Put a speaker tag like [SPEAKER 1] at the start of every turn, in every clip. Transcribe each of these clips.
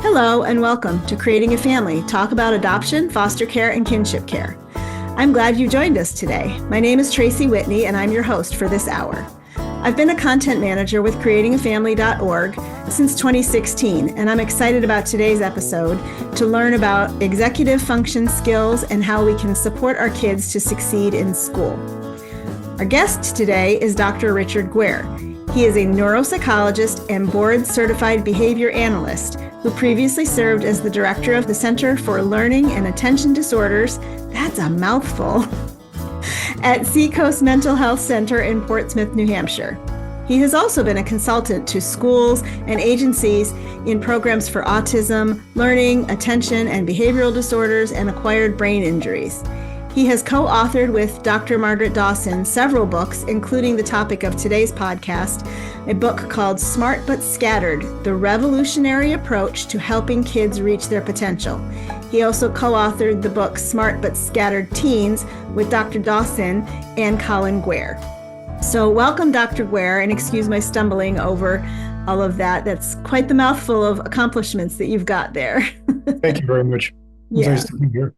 [SPEAKER 1] Hello and welcome to Creating a Family, talk about adoption, foster care, and kinship care. I'm glad you joined us today. My name is Tracy Whitney and I'm your host for this hour. I've been a content manager with creatingafamily.org since 2016, and I'm excited about today's episode to learn about executive function skills and how we can support our kids to succeed in school. Our guest today is Dr. Richard Guare. He is a neuropsychologist and board-certified behavior analyst who previously served as the director of the Center for Learning and Attention Disorders, that's a mouthful, at Seacoast Mental Health Center in Portsmouth, New Hampshire. He has also been a consultant to schools and agencies in programs for autism, learning, attention, and behavioral disorders, and acquired brain injuries. He has co-authored with Dr. Margaret Dawson several books, including the topic of today's podcast, a book called Smart But Scattered, The Revolutionary Approach to Helping Kids Reach Their Potential. He also co-authored the book Smart But Scattered Teens with Dr. Dawson and Colin Guare. So welcome, Dr. Guare, and excuse my stumbling over all of that. That's quite the mouthful of accomplishments that you've got there.
[SPEAKER 2] Thank you very much.
[SPEAKER 1] Yeah.
[SPEAKER 2] Nice to be here.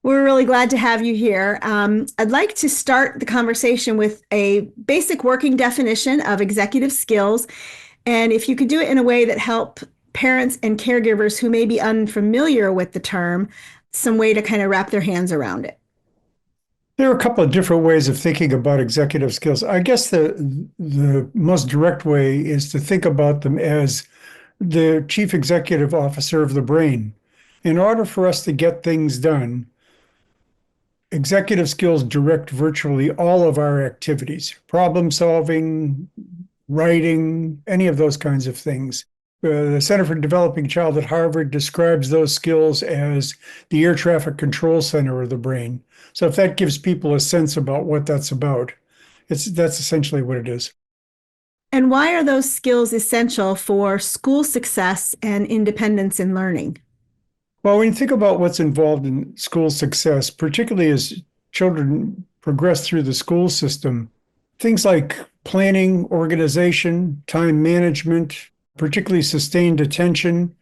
[SPEAKER 1] We're really glad to have you here. I'd like to start the conversation with a basic working definition of executive skills. And if you could do it in a way that help parents and caregivers who may be unfamiliar with the term, some way to kind of wrap their hands around it.
[SPEAKER 2] There are a couple of different ways of thinking about executive skills. I guess the most direct way is to think about them as the chief executive officer of the brain. In order for us to get things done, executive skills direct virtually all of our activities, problem solving, writing, any of those kinds of things. The Center for Developing Child at Harvard describes those skills as the air traffic control center of the brain. So if that gives people a sense about what that's about, that's essentially what it is.
[SPEAKER 1] And why are those skills essential for school success and independence in learning?
[SPEAKER 2] Well, when you think about what's involved in school success, particularly as children progress through the school system, things like planning, organization, time management, particularly sustained attention,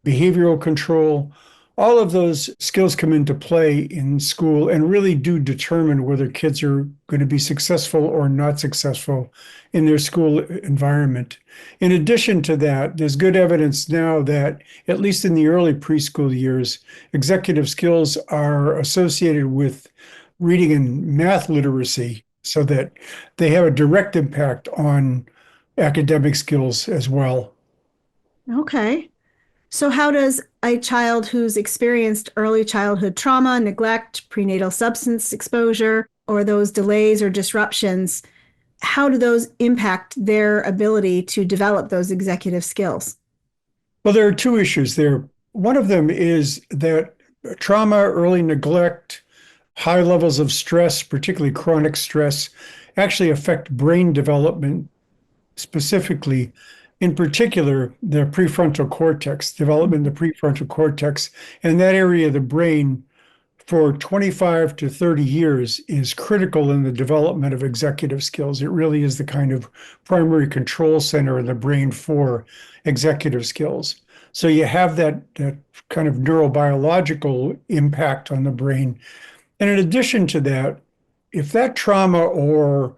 [SPEAKER 2] behavioral control, all of those skills come into play in school and really do determine whether kids are going to be successful or not successful in their school environment. In addition to that, there's good evidence now that, at least in the early preschool years, executive skills are associated with reading and math literacy so that they have a direct impact on academic skills as well.
[SPEAKER 1] Okay. So how does a child who's experienced early childhood trauma, neglect, prenatal substance exposure, or those delays or disruptions, how do those impact their ability to develop those executive skills?
[SPEAKER 2] Well, there are two issues there. One of them is that trauma, early neglect, high levels of stress, particularly chronic stress, actually affect brain development specifically. In particular, the prefrontal cortex, development of the prefrontal cortex, and that area of the brain for 25 to 30 years is critical in the development of executive skills. It really is the kind of primary control center in the brain for executive skills. So you have that kind of neurobiological impact on the brain. And in addition to that, if that trauma or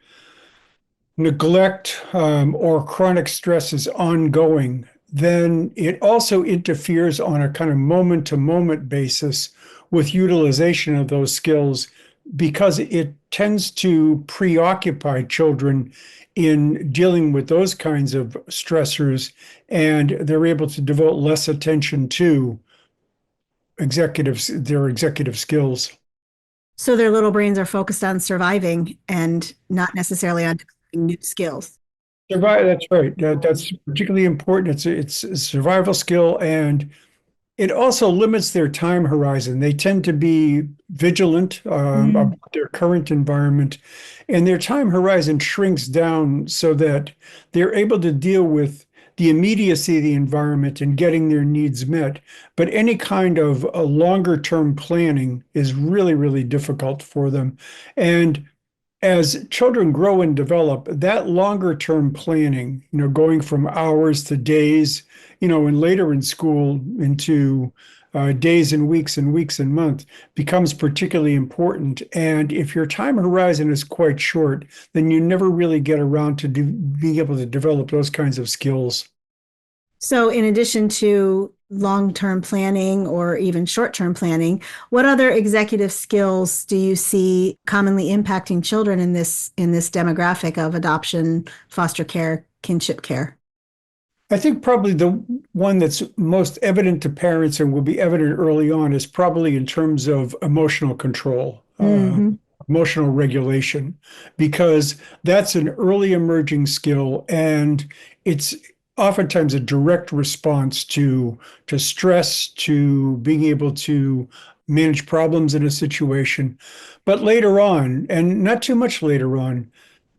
[SPEAKER 2] neglect or chronic stress is ongoing, then it also interferes on a kind of moment-to-moment basis with utilization of those skills because it tends to preoccupy children in dealing with those kinds of stressors, and they're able to devote less attention to their executive skills.
[SPEAKER 1] So their little brains are focused on surviving and not necessarily on developing new skills.
[SPEAKER 2] That's right. That's particularly important. It's a survival skill, and it also limits their time horizon. They tend to be vigilant about their current environment, and their time horizon shrinks down so that they're able to deal with the immediacy of the environment and getting their needs met. But any kind of a longer term planning is really, really difficult for them. And as children grow and develop, that longer term planning, going from hours to days, and later in school into days and weeks and months becomes particularly important. And if your time horizon is quite short, then you never really get around to being able to develop those kinds of skills.
[SPEAKER 1] So, in addition to long-term planning or even short-term planning, what other executive skills do you see commonly impacting children in this demographic of adoption, foster care, kinship care?
[SPEAKER 2] I think probably the one that's most evident to parents and will be evident early on is probably in terms of emotional control,
[SPEAKER 1] Hmm.
[SPEAKER 2] emotional regulation, because that's an early emerging skill and it's oftentimes a direct response to stress, to being able to manage problems in a situation. But later on, and not too much later on,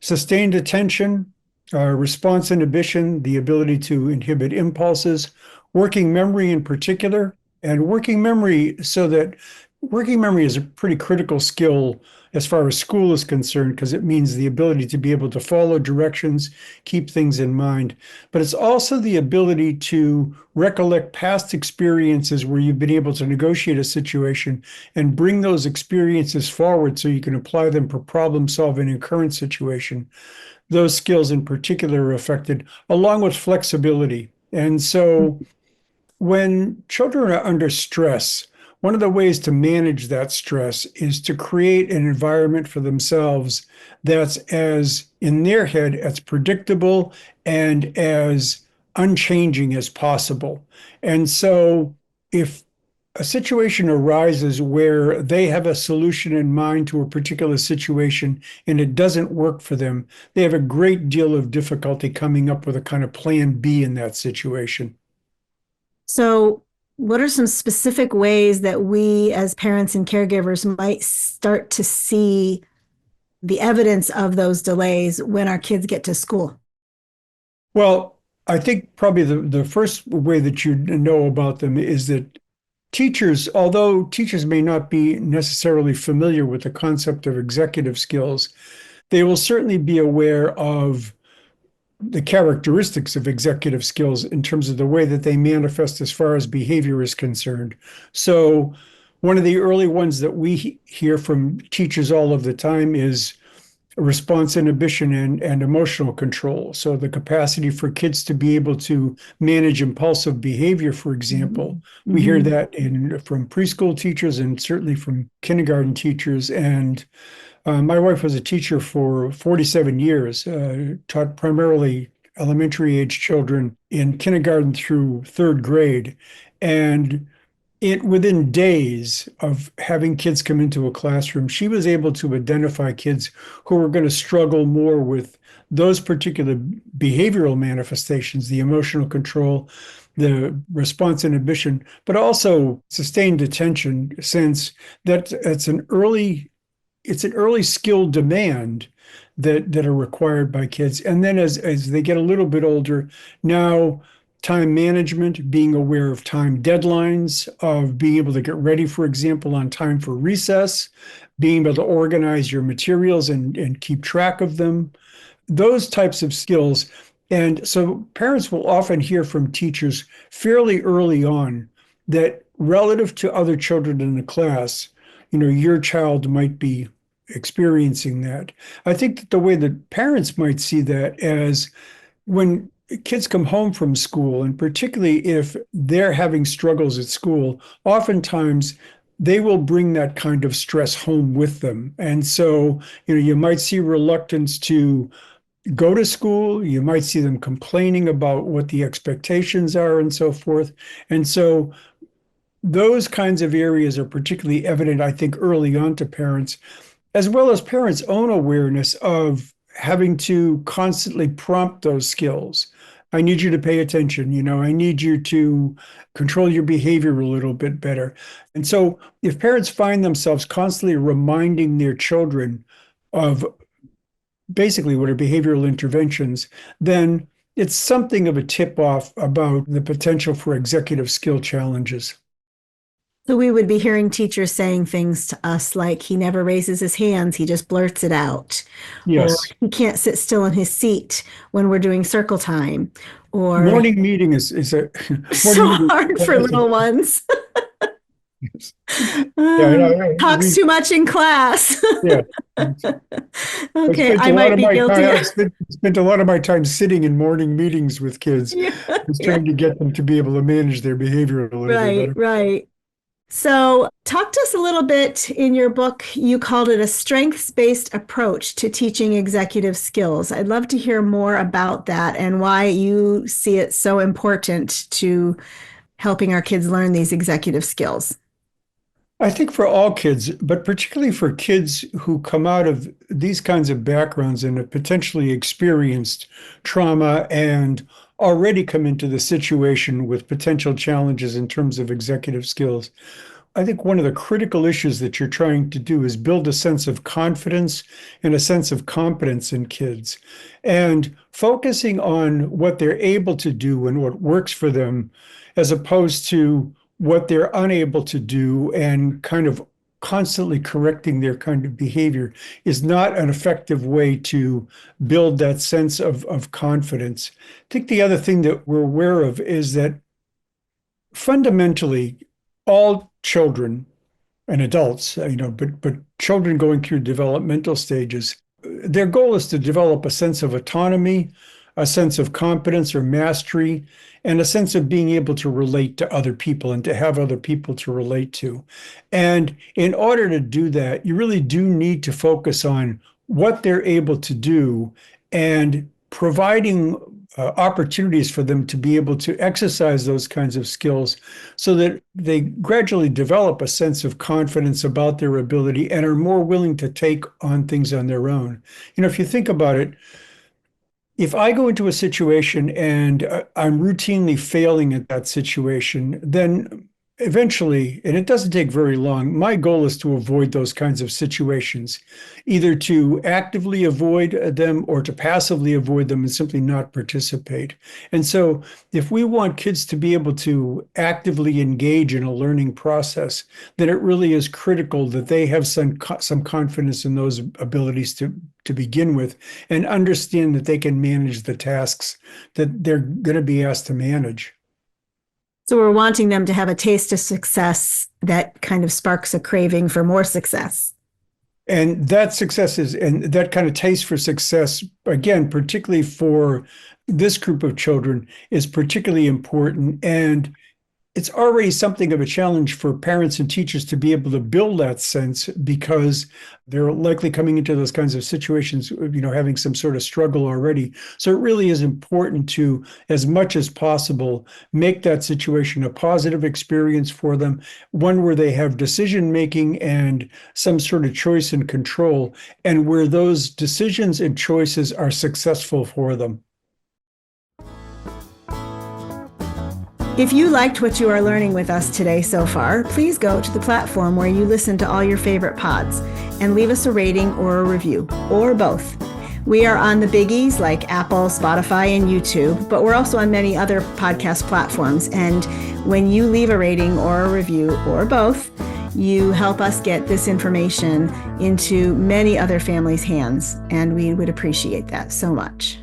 [SPEAKER 2] sustained attention, response inhibition, the ability to inhibit impulses, working memory in particular, and working memory so that working memory is a pretty critical skill as far as school is concerned, because it means the ability to be able to follow directions, keep things in mind. But it's also the ability to recollect past experiences where you've been able to negotiate a situation and bring those experiences forward so you can apply them for problem solving in current situation. Those skills in particular are affected, along with flexibility. And so when children are under stress, one of the ways to manage that stress is to create an environment for themselves that's as, in their head, as predictable and as unchanging as possible. And so if a situation arises where they have a solution in mind to a particular situation and it doesn't work for them, they have a great deal of difficulty coming up with a kind of plan B in that situation.
[SPEAKER 1] So, what are some specific ways that we as parents and caregivers might start to see the evidence of those delays when our kids get to school?
[SPEAKER 2] Well, I think probably the first way that you know about them is that teachers, although teachers may not be necessarily familiar with the concept of executive skills, they will certainly be aware of the characteristics of executive skills in terms of the way that they manifest as far as behavior is concerned. So, one of the early ones that we hear from teachers all of the time is response inhibition and emotional control. So, the capacity for kids to be able to manage impulsive behavior, for example. We hear
[SPEAKER 1] Mm-hmm.
[SPEAKER 2] that from preschool teachers and certainly from kindergarten teachers. And my wife was a teacher for 47 years, taught primarily elementary age children in kindergarten through third grade. And within days of having kids come into a classroom, she was able to identify kids who were going to struggle more with those particular behavioral manifestations, the emotional control, the response inhibition, but also sustained attention, since that it's an early skill demand that are required by kids. And then as they get a little bit older, now time management, being aware of time deadlines, of being able to get ready, for example, on time for recess, being able to organize your materials and keep track of them, those types of skills. And so parents will often hear from teachers fairly early on that relative to other children in the class, your child might be experiencing that. I think that the way that parents might see that as when kids come home from school, and particularly if they're having struggles at school, oftentimes they will bring that kind of stress home with them. And so, you might see reluctance to go to school. You might see them complaining about what the expectations are and so forth. And so those kinds of areas are particularly evident, I think, early on to parents, as well as parents' own awareness of having to constantly prompt those skills. I need you to pay attention. I need you to control your behavior a little bit better. And so, if parents find themselves constantly reminding their children of basically what are behavioral interventions, then it's something of a tip off about the potential for executive skill challenges.
[SPEAKER 1] So we would be hearing teachers saying things to us like he never raises his hands, he just blurts it out, or
[SPEAKER 2] Yes.
[SPEAKER 1] he can't sit still in his seat when we're doing circle time, or
[SPEAKER 2] Morning meeting is a
[SPEAKER 1] so
[SPEAKER 2] morning meeting.
[SPEAKER 1] hard for little ones.
[SPEAKER 2] Yeah,
[SPEAKER 1] Talks too much in class.
[SPEAKER 2] yeah. I've
[SPEAKER 1] Okay,
[SPEAKER 2] spent
[SPEAKER 1] I
[SPEAKER 2] a lot
[SPEAKER 1] might
[SPEAKER 2] of
[SPEAKER 1] be
[SPEAKER 2] my time.
[SPEAKER 1] guilty.
[SPEAKER 2] I've spent a lot of my time sitting in morning meetings with kids,
[SPEAKER 1] Yeah,
[SPEAKER 2] just
[SPEAKER 1] yeah.
[SPEAKER 2] trying to get them to be able to manage their behavior a little bit
[SPEAKER 1] Right,
[SPEAKER 2] better.
[SPEAKER 1] right. So, talk to us a little bit in your book. You called it a strengths based approach to teaching executive skills. I'd love to hear more about that and why you see it so important to helping our kids learn these executive skills.
[SPEAKER 2] I think for all kids, but particularly for kids who come out of these kinds of backgrounds and have potentially experienced trauma and already come into the situation with potential challenges in terms of executive skills. I think one of the critical issues that you're trying to do is build a sense of confidence and a sense of competence in kids and focusing on what they're able to do and what works for them, as opposed to what they're unable to do and kind of constantly correcting their kind of behavior is not an effective way to build that sense of confidence. I think the other thing that we're aware of is that fundamentally, all children and adults, but children going through developmental stages, their goal is to develop a sense of autonomy, a sense of competence or mastery, and a sense of being able to relate to other people and to have other people to relate to. And in order to do that, you really do need to focus on what they're able to do and providing opportunities for them to be able to exercise those kinds of skills so that they gradually develop a sense of confidence about their ability and are more willing to take on things on their own. If you think about it, if I go into a situation and I'm routinely failing at that situation, then eventually, and it doesn't take very long, my goal is to avoid those kinds of situations, either to actively avoid them or to passively avoid them and simply not participate. And so, if we want kids to be able to actively engage in a learning process, then it really is critical that they have some confidence in those abilities to begin with and understand that they can manage the tasks that they're going to be asked to manage.
[SPEAKER 1] So, we're wanting them to have a taste of success that kind of sparks a craving for more success.
[SPEAKER 2] And that kind of taste for success, again, particularly for this group of children, is particularly important. And it's already something of a challenge for parents and teachers to be able to build that sense because they're likely coming into those kinds of situations, having some sort of struggle already. So it really is important to, as much as possible, make that situation a positive experience for them, one where they have decision making and some sort of choice and control, and where those decisions and choices are successful for them.
[SPEAKER 1] If you liked what you are learning with us today so far, please go to the platform where you listen to all your favorite pods and leave us a rating or a review, or both. We are on the biggies like Apple, Spotify, and YouTube, but we're also on many other podcast platforms. And when you leave a rating or a review, or both, you help us get this information into many other families' hands, and we would appreciate that so much.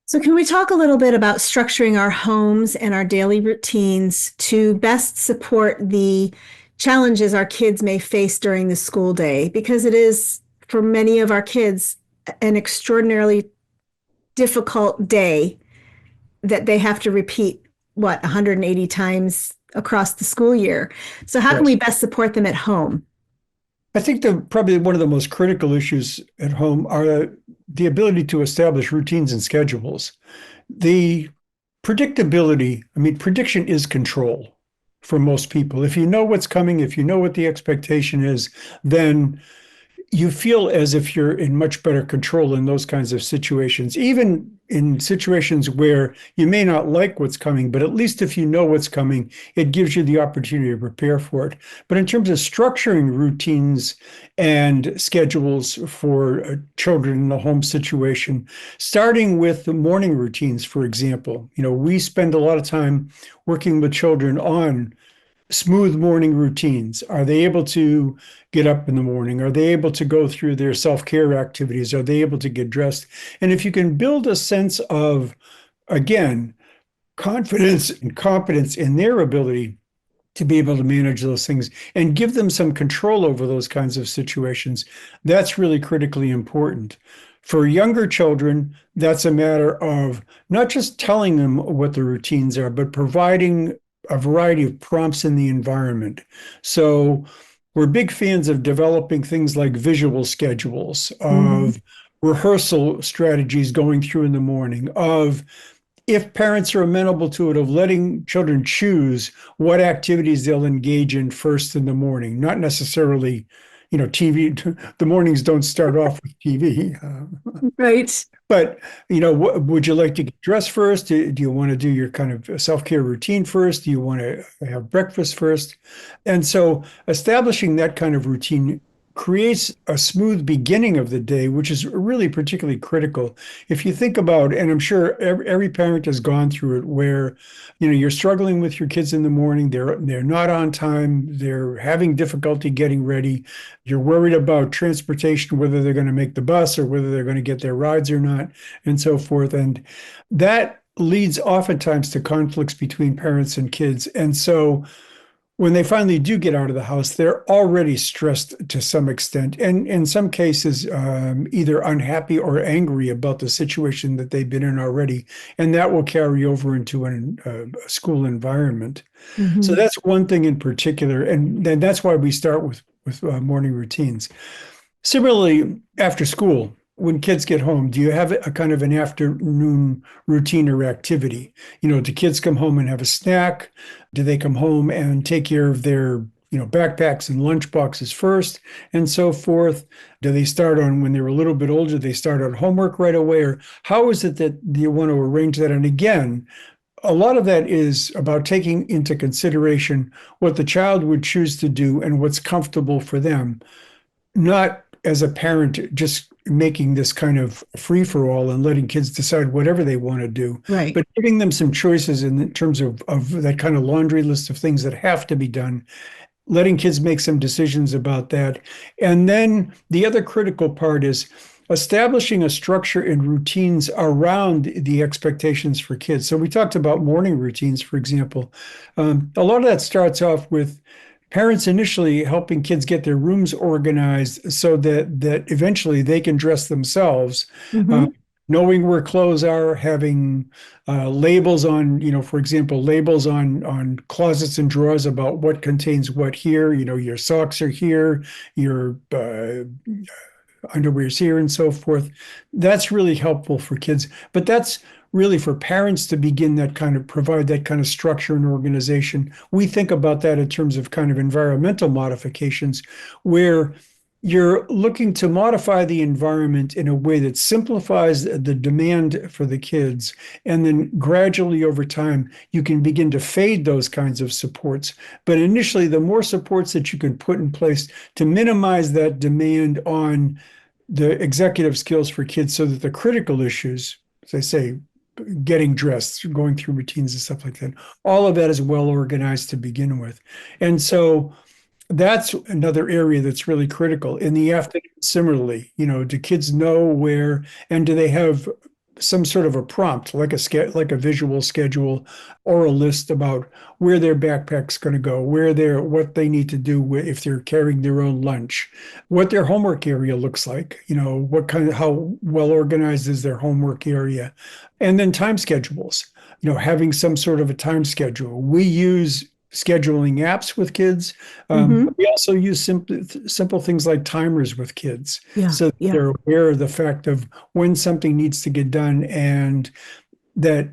[SPEAKER 1] So can we talk a little bit about structuring our homes and our daily routines to best support the challenges our kids may face during the school day? Because it is, for many of our kids, an extraordinarily difficult day that they have to repeat, 180 times across the school year. So how can we
[SPEAKER 2] Yes.
[SPEAKER 1] best support them at home?
[SPEAKER 2] I think probably one of the most critical issues at home are the ability to establish routines and schedules. The predictability, I mean, prediction is control for most people. If you know what's coming, if you know what the expectation is, then you feel as if you're in much better control in those kinds of situations, even in situations where you may not like what's coming, but at least if you know what's coming, it gives you the opportunity to prepare for it. But in terms of structuring routines and schedules for children in a home situation, starting with the morning routines, for example, we spend a lot of time working with children on smooth morning routines. Are they able to get up in the morning? Are they able to go through their self-care activities? Are they able to get dressed? And if you can build a sense of, again, confidence and competence in their ability to be able to manage those things and give them some control over those kinds of situations, that's really critically important. For younger children, that's a matter of not just telling them what the routines are, but providing a variety of prompts in the environment. So we're big fans of developing things like visual schedules,
[SPEAKER 1] Hmm.
[SPEAKER 2] of rehearsal strategies going through in the morning, of if parents are amenable to it, of letting children choose what activities they'll engage in first in the morning, not necessarily, TV. The mornings don't start off with TV.
[SPEAKER 1] Right.
[SPEAKER 2] But, would you like to get dressed first? Do you want to do your kind of self-care routine first? Do you want to have breakfast first? And so establishing that kind of routine creates a smooth beginning of the day, which is really particularly critical. If you think about, and I'm sure every parent has gone through it, where, you're struggling with your kids in the morning, they're not on time, they're having difficulty getting ready, you're worried about transportation, whether they're going to make the bus or whether they're going to get their rides or not, and so forth. And that leads oftentimes to conflicts between parents and kids. And so when they finally do get out of the house, they're already stressed to some extent, and in some cases, either unhappy or angry about the situation that they've been in already. And that will carry over into a school environment. So
[SPEAKER 1] Hmm.
[SPEAKER 2] that's one thing in particular. And then that's why we start with morning routines. Similarly, after school, when kids get home, do you have a kind of an afternoon routine or activity? Do kids come home and have a snack? Do they come home and take care of their, backpacks and lunch boxes first and so forth? Do they start on when they're a little bit older, they start on homework right away? Or how is it that you want to arrange that? And again, a lot of that is about taking into consideration what the child would choose to do and what's comfortable for them, not as a parent just making this kind of free for all and letting kids decide whatever they want to do,
[SPEAKER 1] Right.
[SPEAKER 2] but giving them some choices in terms of that kind of laundry list of things that have to be done, letting kids make some decisions about that. And then the other critical part is establishing a structure and routines around the expectations for kids. So we talked about morning routines, for example. A lot of that starts off with parents initially helping kids get their rooms organized so that eventually they can dress themselves, uh,
[SPEAKER 1] Hmm.
[SPEAKER 2] knowing where clothes are, having labels on, for example, labels on closets and drawers about what contains what here. Your socks are here, your underwear's here, and so forth. That's really helpful for kids, but that's really for parents to begin that kind of provide that kind of structure and organization. We think about that in terms of kind of environmental modifications, where you're looking to modify the environment in a way that simplifies the demand for the kids. And then gradually over time, you can begin to fade those kinds of supports. But initially, the more supports that you can put in place to minimize that demand on the executive skills for kids, so that the critical issues, as I say, getting dressed, going through routines and stuff like that, all of that is well organized to begin with. And so that's another area that's really critical. In the afternoon, similarly, do kids know where, and do they have some sort of a prompt, like a visual schedule or a list about where their backpack's going to go, what they need to do if they're carrying their own lunch, what their homework area looks like, how well organized is their homework area, and then time schedules. Having some sort of a time schedule. We use scheduling apps with kids.
[SPEAKER 1] Hmm.
[SPEAKER 2] But we also use simple things like timers with kids,
[SPEAKER 1] Yeah.
[SPEAKER 2] so that
[SPEAKER 1] Yeah.
[SPEAKER 2] they're aware of the fact of when something needs to get done, and that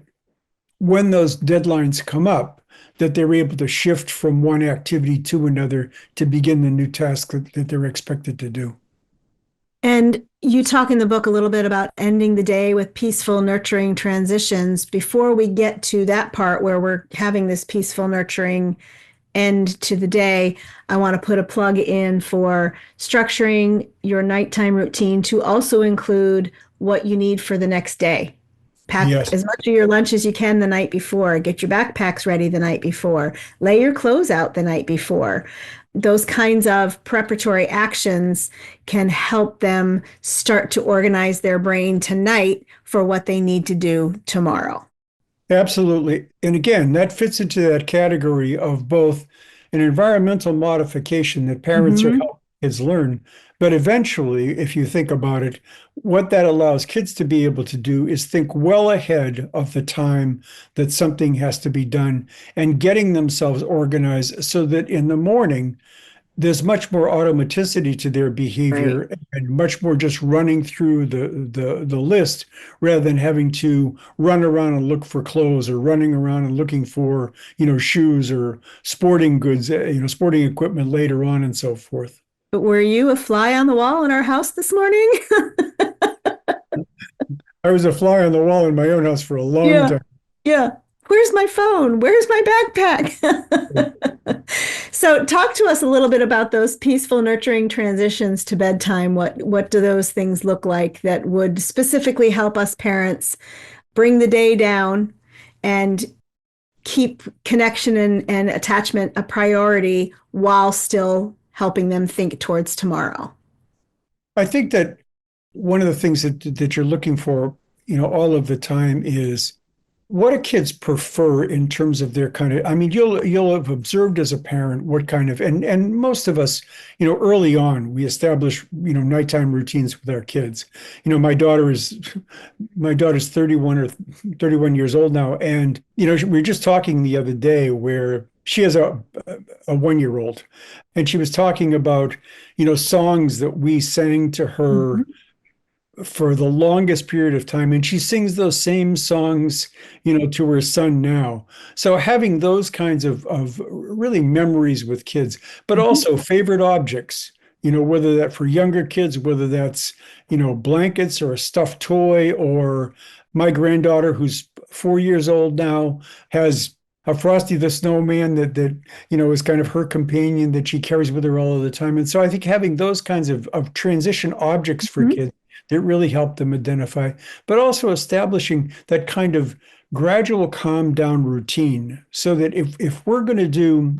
[SPEAKER 2] when those deadlines come up, that they're able to shift from one activity to another to begin the new task that they're expected to do.
[SPEAKER 1] And you talk in the book a little bit about ending the day with peaceful, nurturing transitions. Before we get to that part where we're having this peaceful, nurturing end to the day, I want to put a plug in for structuring your nighttime routine to also include what you need for the next day. Pack
[SPEAKER 2] Yes.
[SPEAKER 1] as much of your lunch as you can the night before. Get your backpacks ready the night before. Lay your clothes out the night before. Those kinds of preparatory actions can help them start to organize their brain tonight for what they need to do tomorrow.
[SPEAKER 2] Absolutely. And again, that fits into that category of both an environmental modification that parents are
[SPEAKER 1] Mm-hmm.
[SPEAKER 2] helping kids learn. But eventually, if you think about it, what that allows kids to be able to do is think well ahead of the time that something has to be done and getting themselves organized so that in the morning, there's much more automaticity to their
[SPEAKER 1] Right.
[SPEAKER 2] behavior and much more just running through the list rather than having to run around and look for clothes or running around and looking for, shoes or sporting goods, sporting equipment later on and so forth.
[SPEAKER 1] But were you a fly on the wall in our house this morning?
[SPEAKER 2] I was a fly on the wall in my own house for a long
[SPEAKER 1] Yeah.
[SPEAKER 2] time.
[SPEAKER 1] Yeah. Where's my phone? Where's my backpack? So talk to us a little bit about those peaceful, nurturing transitions to bedtime. What do those things look like that would specifically help us parents bring the day down and keep connection and attachment a priority while still helping them think towards tomorrow?
[SPEAKER 2] I think that one of the things that you're looking for, all of the time is what do kids prefer in terms of their kind of, I mean, you'll have observed as a parent what kind of, and most of us, early on, we establish, nighttime routines with our kids. My daughter's 31 or 31 years old now, and we were just talking the other day where she has a 1 year old, and she was talking about, songs that we sang to her
[SPEAKER 1] Mhm.
[SPEAKER 2] for the longest period of time, and she sings those same songs to her son now. So having those kinds of really memories with kids, but
[SPEAKER 1] Mhm.
[SPEAKER 2] also favorite objects, whether that for younger kids, whether that's blankets or a stuffed toy, or my granddaughter who's 4 years old now has a Frosty the Snowman that is kind of her companion that she carries with her all of the time. And so I think having those kinds of transition objects for
[SPEAKER 1] Mhm.
[SPEAKER 2] kids that really help them identify, but also establishing that kind of gradual calm down routine so that if we're going to do,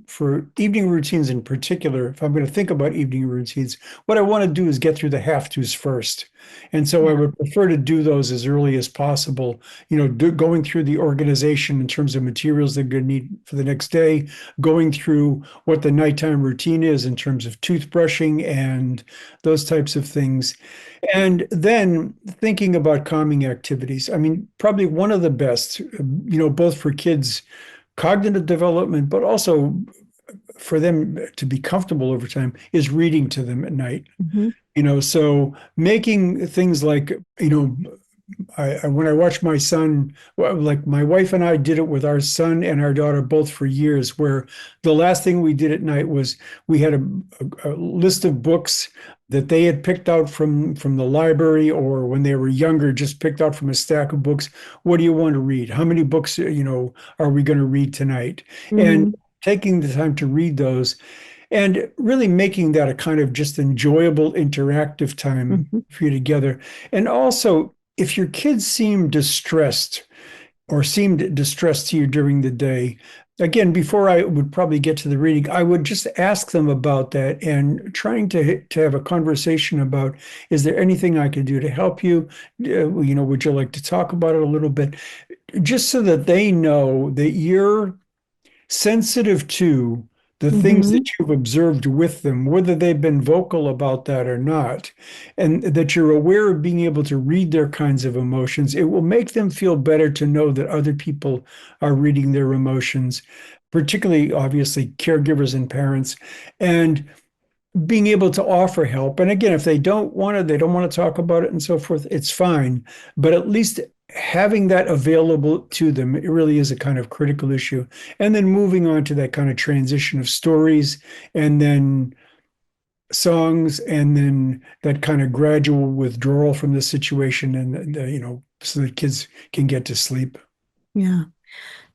[SPEAKER 2] for evening routines in particular, if I'm going to think about evening routines, what I want to do is get through the have tos first. And so I
[SPEAKER 1] Yeah.
[SPEAKER 2] would prefer to do those as early as possible, going through the organization in terms of materials they're going to need for the next day, going through what the nighttime routine is in terms of toothbrushing and those types of things. And then thinking about calming activities. I mean, probably one of the best, both for kids' cognitive development, but also for them to be comfortable over time is reading to them at night.
[SPEAKER 1] Mhm.
[SPEAKER 2] So making things like, when I watch my son, well, like my wife and I did it with our son and our daughter both for years, where the last thing we did at night was we had a list of books that they had picked out from the library, or when they were younger, just picked out from a stack of books. What do you want to read? How many books, are we going to read tonight? And
[SPEAKER 1] Mhm.
[SPEAKER 2] taking the time to read those and really making that a kind of just enjoyable interactive time
[SPEAKER 1] Mhm.
[SPEAKER 2] for you together. And also, if your kids seem distressed or seemed distressed to you during the day, again, before I would probably get to the reading, I would just ask them about that and trying to have a conversation about, is there anything I can do to help you? Would you like to talk about it a little bit? Just so that they know that you're sensitive to the things that
[SPEAKER 1] Mhm.
[SPEAKER 2] you've observed with them, whether they've been vocal about that or not, and that you're aware of being able to read their kinds of emotions. It will make them feel better to know that other people are reading their emotions, particularly, obviously, caregivers and parents. And being able to offer help. And again, if they don't want to talk about it and so forth, it's fine. But at least having that available to them, it really is a kind of critical issue. And then moving on to that kind of transition of stories and then songs and then that kind of gradual withdrawal from the situation and so the kids can get to sleep.
[SPEAKER 1] Yeah.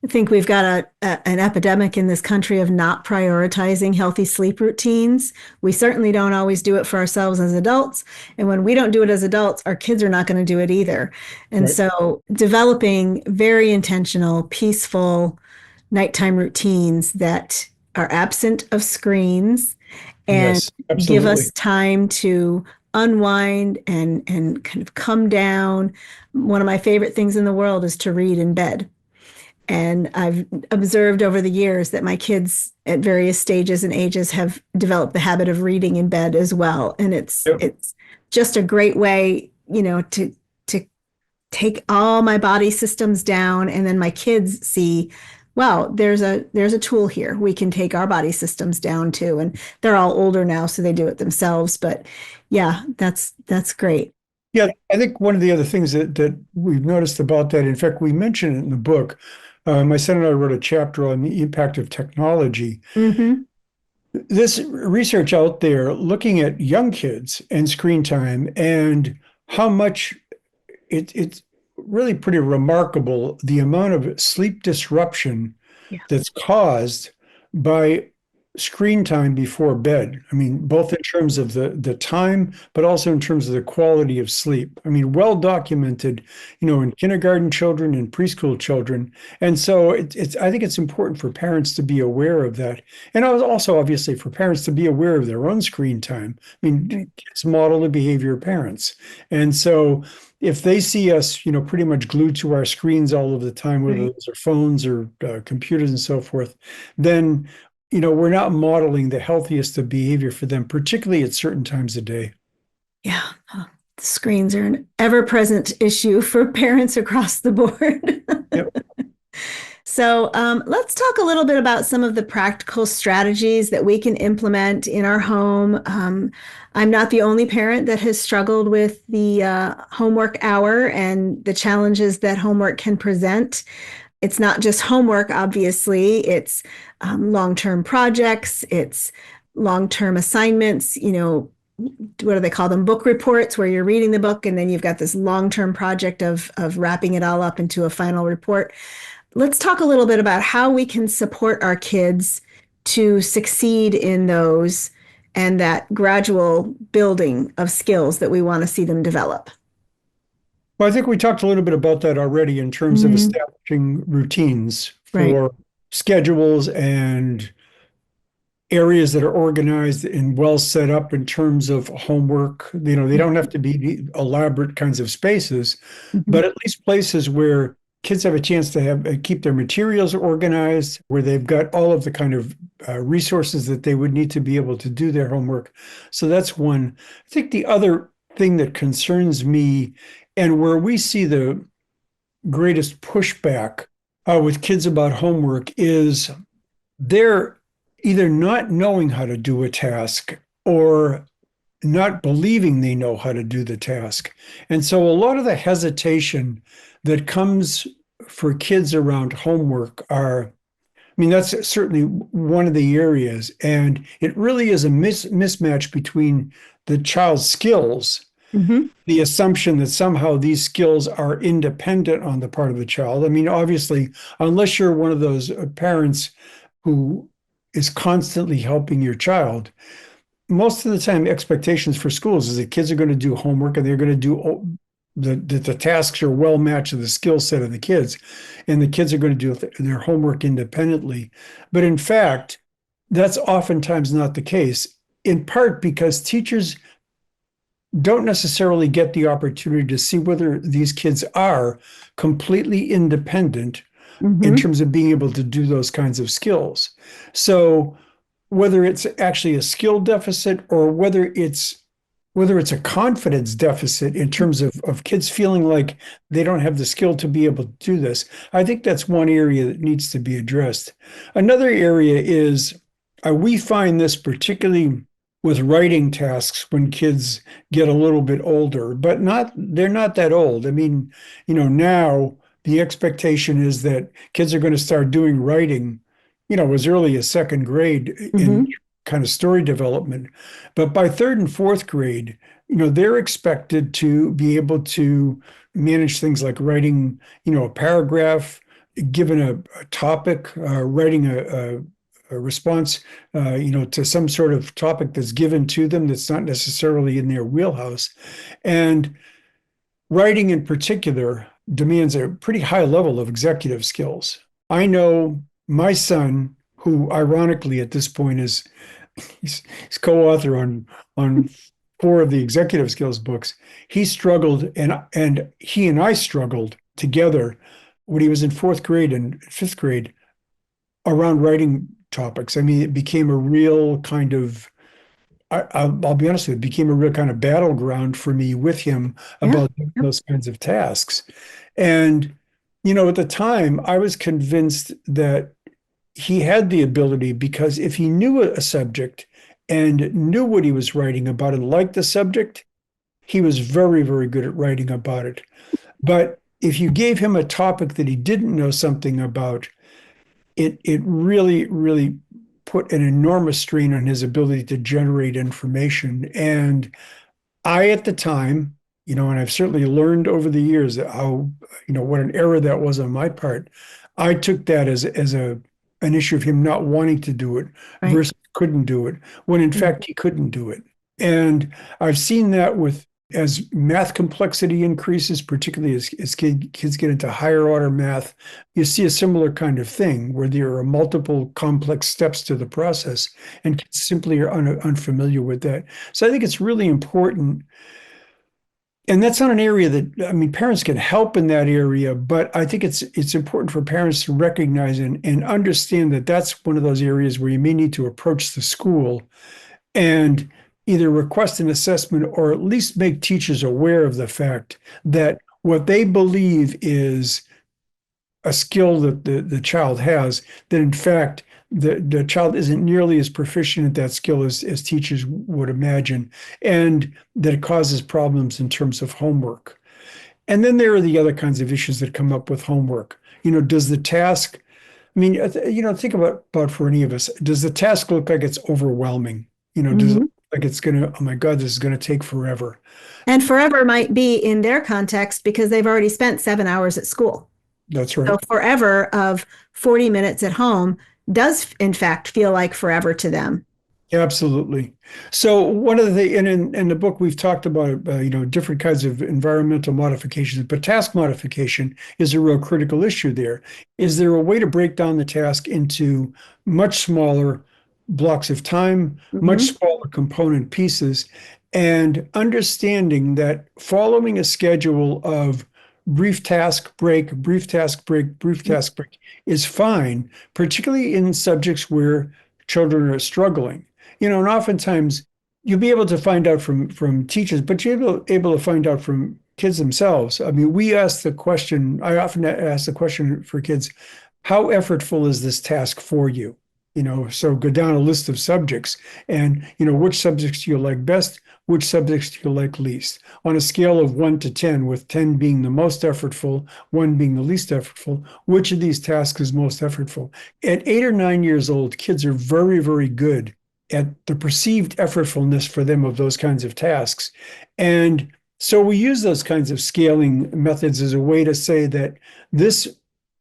[SPEAKER 1] I think we've got an epidemic in this country of not prioritizing healthy sleep routines. We certainly don't always do it for ourselves as adults. And when we don't do it as adults, our kids are not going to do it either. And
[SPEAKER 2] Right.
[SPEAKER 1] so developing very intentional, peaceful nighttime routines that are absent of screens and
[SPEAKER 2] Yes,
[SPEAKER 1] give us
[SPEAKER 2] absolutely.
[SPEAKER 1] time to unwind and kind of come down. One of my favorite things in the world is to read in bed. And I've observed over the years that my kids at various stages and ages have developed the habit of reading in bed as well. And it's
[SPEAKER 2] Yep.
[SPEAKER 1] it's just a great way, to take all my body systems down, and then my kids see, wow, there's a tool here. We can take our body systems down too. And they're all older now, so they do it themselves. But yeah, that's great.
[SPEAKER 2] Yeah, I think one of the other things that we've noticed about that, in fact, we mentioned it in the book. My son and I wrote a chapter on the impact of technology.
[SPEAKER 1] Mm-hmm.
[SPEAKER 2] This research out there looking at young kids and screen time and how much it's really pretty remarkable the amount of sleep disruption
[SPEAKER 1] Yeah.
[SPEAKER 2] that's caused by screen time before bed. I mean, both in terms of the time, but also in terms of the quality of sleep. I mean, well documented, in kindergarten children and preschool children. And so it's I think it's important for parents to be aware of that. And also obviously for parents to be aware of their own screen time. I mean,
[SPEAKER 1] Right.
[SPEAKER 2] kids model the behavior of parents. And so if they see us, pretty much glued to our screens all of the time, whether
[SPEAKER 1] Right.
[SPEAKER 2] those are phones or computers and so forth, then we're not modeling the healthiest of behavior for them, particularly at certain times of day.
[SPEAKER 1] Yeah. The screens are an ever-present issue for parents across the board.
[SPEAKER 2] Yep.
[SPEAKER 1] So let's talk a little bit about some of the practical strategies that we can implement in our home. I'm not the only parent that has struggled with the homework hour and the challenges that homework can present. It's not just homework, obviously. It's long-term projects. It's long-term assignments. What do they call them? Book reports, where you're reading the book and then you've got this long-term project of wrapping it all up into a final report. Let's talk a little bit about how we can support our kids to succeed in those and that gradual building of skills that we want to see them develop.
[SPEAKER 2] Well, I think we talked a little bit about that already in terms of
[SPEAKER 1] Mhm.
[SPEAKER 2] establishing routines
[SPEAKER 1] Right.
[SPEAKER 2] for schedules and areas that are organized and well set up in terms of homework. They don't have to be elaborate kinds of spaces,
[SPEAKER 1] Mhm.
[SPEAKER 2] but at least places where kids have a chance to have keep their materials organized, where they've got all of the kind of resources that they would need to be able to do their homework. So that's one. I think the other thing that concerns me and where we see the greatest pushback with kids about homework is they're either not knowing how to do a task or not believing they know how to do the task. And so a lot of the hesitation that comes for kids around homework that's certainly one of the areas. And it really is a mismatch between the child's skills,
[SPEAKER 1] Mhm.
[SPEAKER 2] the assumption that somehow these skills are independent on the part of the child. I mean, obviously, unless you're one of those parents who is constantly helping your child, most of the time expectations for schools is that kids are going to do homework and they're going to do the tasks are well matched to the skill set of the kids, and the kids are going to do their homework independently. But in fact, that's oftentimes not the case, in part because teachers don't necessarily get the opportunity to see whether these kids are completely independent in
[SPEAKER 1] Mhm.
[SPEAKER 2] terms of being able to do those kinds of skills. So whether it's actually a skill deficit or whether it's a confidence deficit in terms of kids feeling like they don't have the skill to be able to do this, I think that's one area that needs to be addressed. Another area is we find this particularly with writing tasks when kids get a little bit older, but they're not that old. I mean, now the expectation is that kids are going to start doing writing, as early as second grade in
[SPEAKER 1] Mhm.
[SPEAKER 2] kind of story development. But by third and fourth grade, they're expected to be able to manage things like writing, a paragraph, given a topic, writing a response, to some sort of topic that's given to them that's not necessarily in their wheelhouse. And writing in particular demands a pretty high level of executive skills. I know my son, who ironically at this point he's co-author on four of the executive skills books. He struggled, and he and I struggled together when he was in fourth grade and fifth grade around writing topics. I mean, it became a real kind of I'll be honest with you, it became a real kind of battleground for me with him
[SPEAKER 1] Yeah.
[SPEAKER 2] about those kinds of tasks. And, at the time, I was convinced that he had the ability because if he knew a subject and knew what he was writing about and liked the subject, he was very, very good at writing about it. But if you gave him a topic that he didn't know something about, it really, really put an enormous strain on his ability to generate information. And I, at the time, and I've certainly learned over the years that how, what an error that was on my part. I took that as an issue of him not wanting to do it
[SPEAKER 1] Right.
[SPEAKER 2] versus couldn't do it, when in fact he couldn't do it. And I've seen that as math complexity increases, particularly as kids get into higher order math, you see a similar kind of thing where there are multiple complex steps to the process, and kids simply are unfamiliar with that. So I think it's really important. And that's not an area that, I mean, parents can help in that area, but I think it's important for parents to recognize and understand that that's one of those areas where you may need to approach the school and either request an assessment or at least make teachers aware of the fact that what they believe is a skill that the child has, that in fact the child isn't nearly as proficient at that skill as teachers would imagine, and that it causes problems in terms of homework. And then there are the other kinds of issues that come up with homework. Does the task, I mean, think about for any of us, does the task look like it's overwhelming? Does it
[SPEAKER 1] Mhm.
[SPEAKER 2] look like it's gonna, oh my God, this is gonna take forever?
[SPEAKER 1] And forever might be in their context because they've already spent 7 hours at school.
[SPEAKER 2] That's
[SPEAKER 1] So
[SPEAKER 2] right.
[SPEAKER 1] forever of 40 minutes at home does, in fact, feel like forever to them.
[SPEAKER 2] Absolutely. So one of the things, and in the book we've talked about, different kinds of environmental modifications, but task modification is a real critical issue there. Is there a way to break down the task into much smaller blocks of time, much
[SPEAKER 1] Mhm.
[SPEAKER 2] smaller component pieces, and understanding that following a schedule of brief task break, brief task break, brief task break is fine, particularly in subjects where children are struggling. And oftentimes you'll be able to find out from teachers, but you're able to find out from kids themselves. I mean, I often ask the question for kids, how effortful is this task for you? So go down a list of subjects and, which subjects do you like best? Which subjects do you like least? On a scale of 1 to 10, with 10 being the most effortful, 1 being the least effortful, which of these tasks is most effortful? At 8 or 9 years old, kids are very, very good at the perceived effortfulness for them of those kinds of tasks. And so we use those kinds of scaling methods as a way to say that this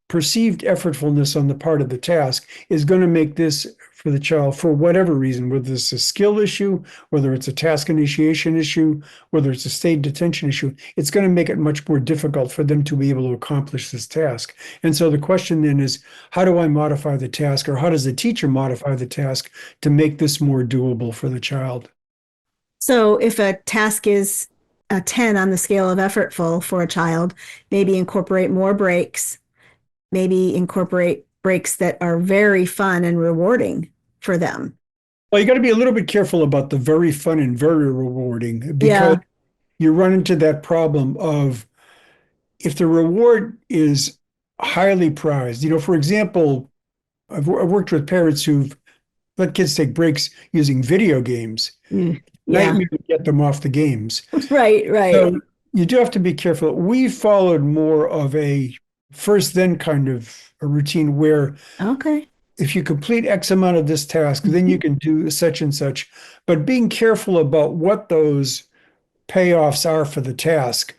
[SPEAKER 2] perceived effortfulness on the part of the task is going to make this for the child, for whatever reason, whether it's a skill issue, whether it's a task initiation issue, whether it's a state attention issue, it's going to make it much more difficult for them to be able to accomplish this task. And so the question then is, how do I modify the task, or how does the teacher modify the task to make this more doable for the child?
[SPEAKER 1] So if a task is a 10 on the scale of effortful for a child, maybe incorporate more breaks, maybe incorporate breaks that are very fun and rewarding for them.
[SPEAKER 2] Well, you got to be a little bit careful about the very fun and very rewarding, because
[SPEAKER 1] Yeah.
[SPEAKER 2] you run into that problem of, if the reward is highly prized, for example, I've worked with parents who've let kids take breaks using video games.
[SPEAKER 1] Mm. Yeah.
[SPEAKER 2] Nightmare to get them off the games.
[SPEAKER 1] Right, right.
[SPEAKER 2] So you do have to be careful. We followed more of a first then kind of a routine where
[SPEAKER 1] Okay.
[SPEAKER 2] if you complete X amount of this task, then you can do such and such. But being careful about what those payoffs are for the task,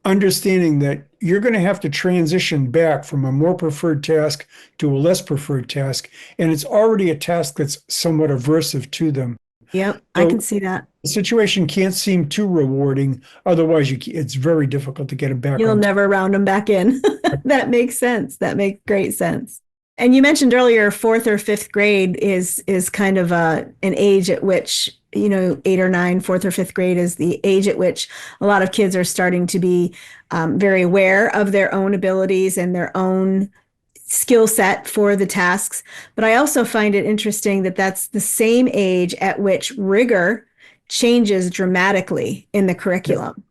[SPEAKER 2] understanding that you're going to have to transition back from a more preferred task to a less preferred task. And it's already a task that's somewhat aversive to them.
[SPEAKER 1] Yep, I can
[SPEAKER 2] So
[SPEAKER 1] see that.
[SPEAKER 2] the situation can't seem too rewarding. Otherwise, it's very difficult to get them back
[SPEAKER 1] You'll
[SPEAKER 2] on
[SPEAKER 1] never round them back in. That makes sense. That makes great sense. And you mentioned earlier, fourth or fifth grade is kind of an age at which, 8 or 9, fourth or fifth grade is the age at which a lot of kids are starting to be very aware of their own abilities and their own skill set for the tasks. But I also find it interesting that that's the same age at which rigor changes dramatically in the curriculum.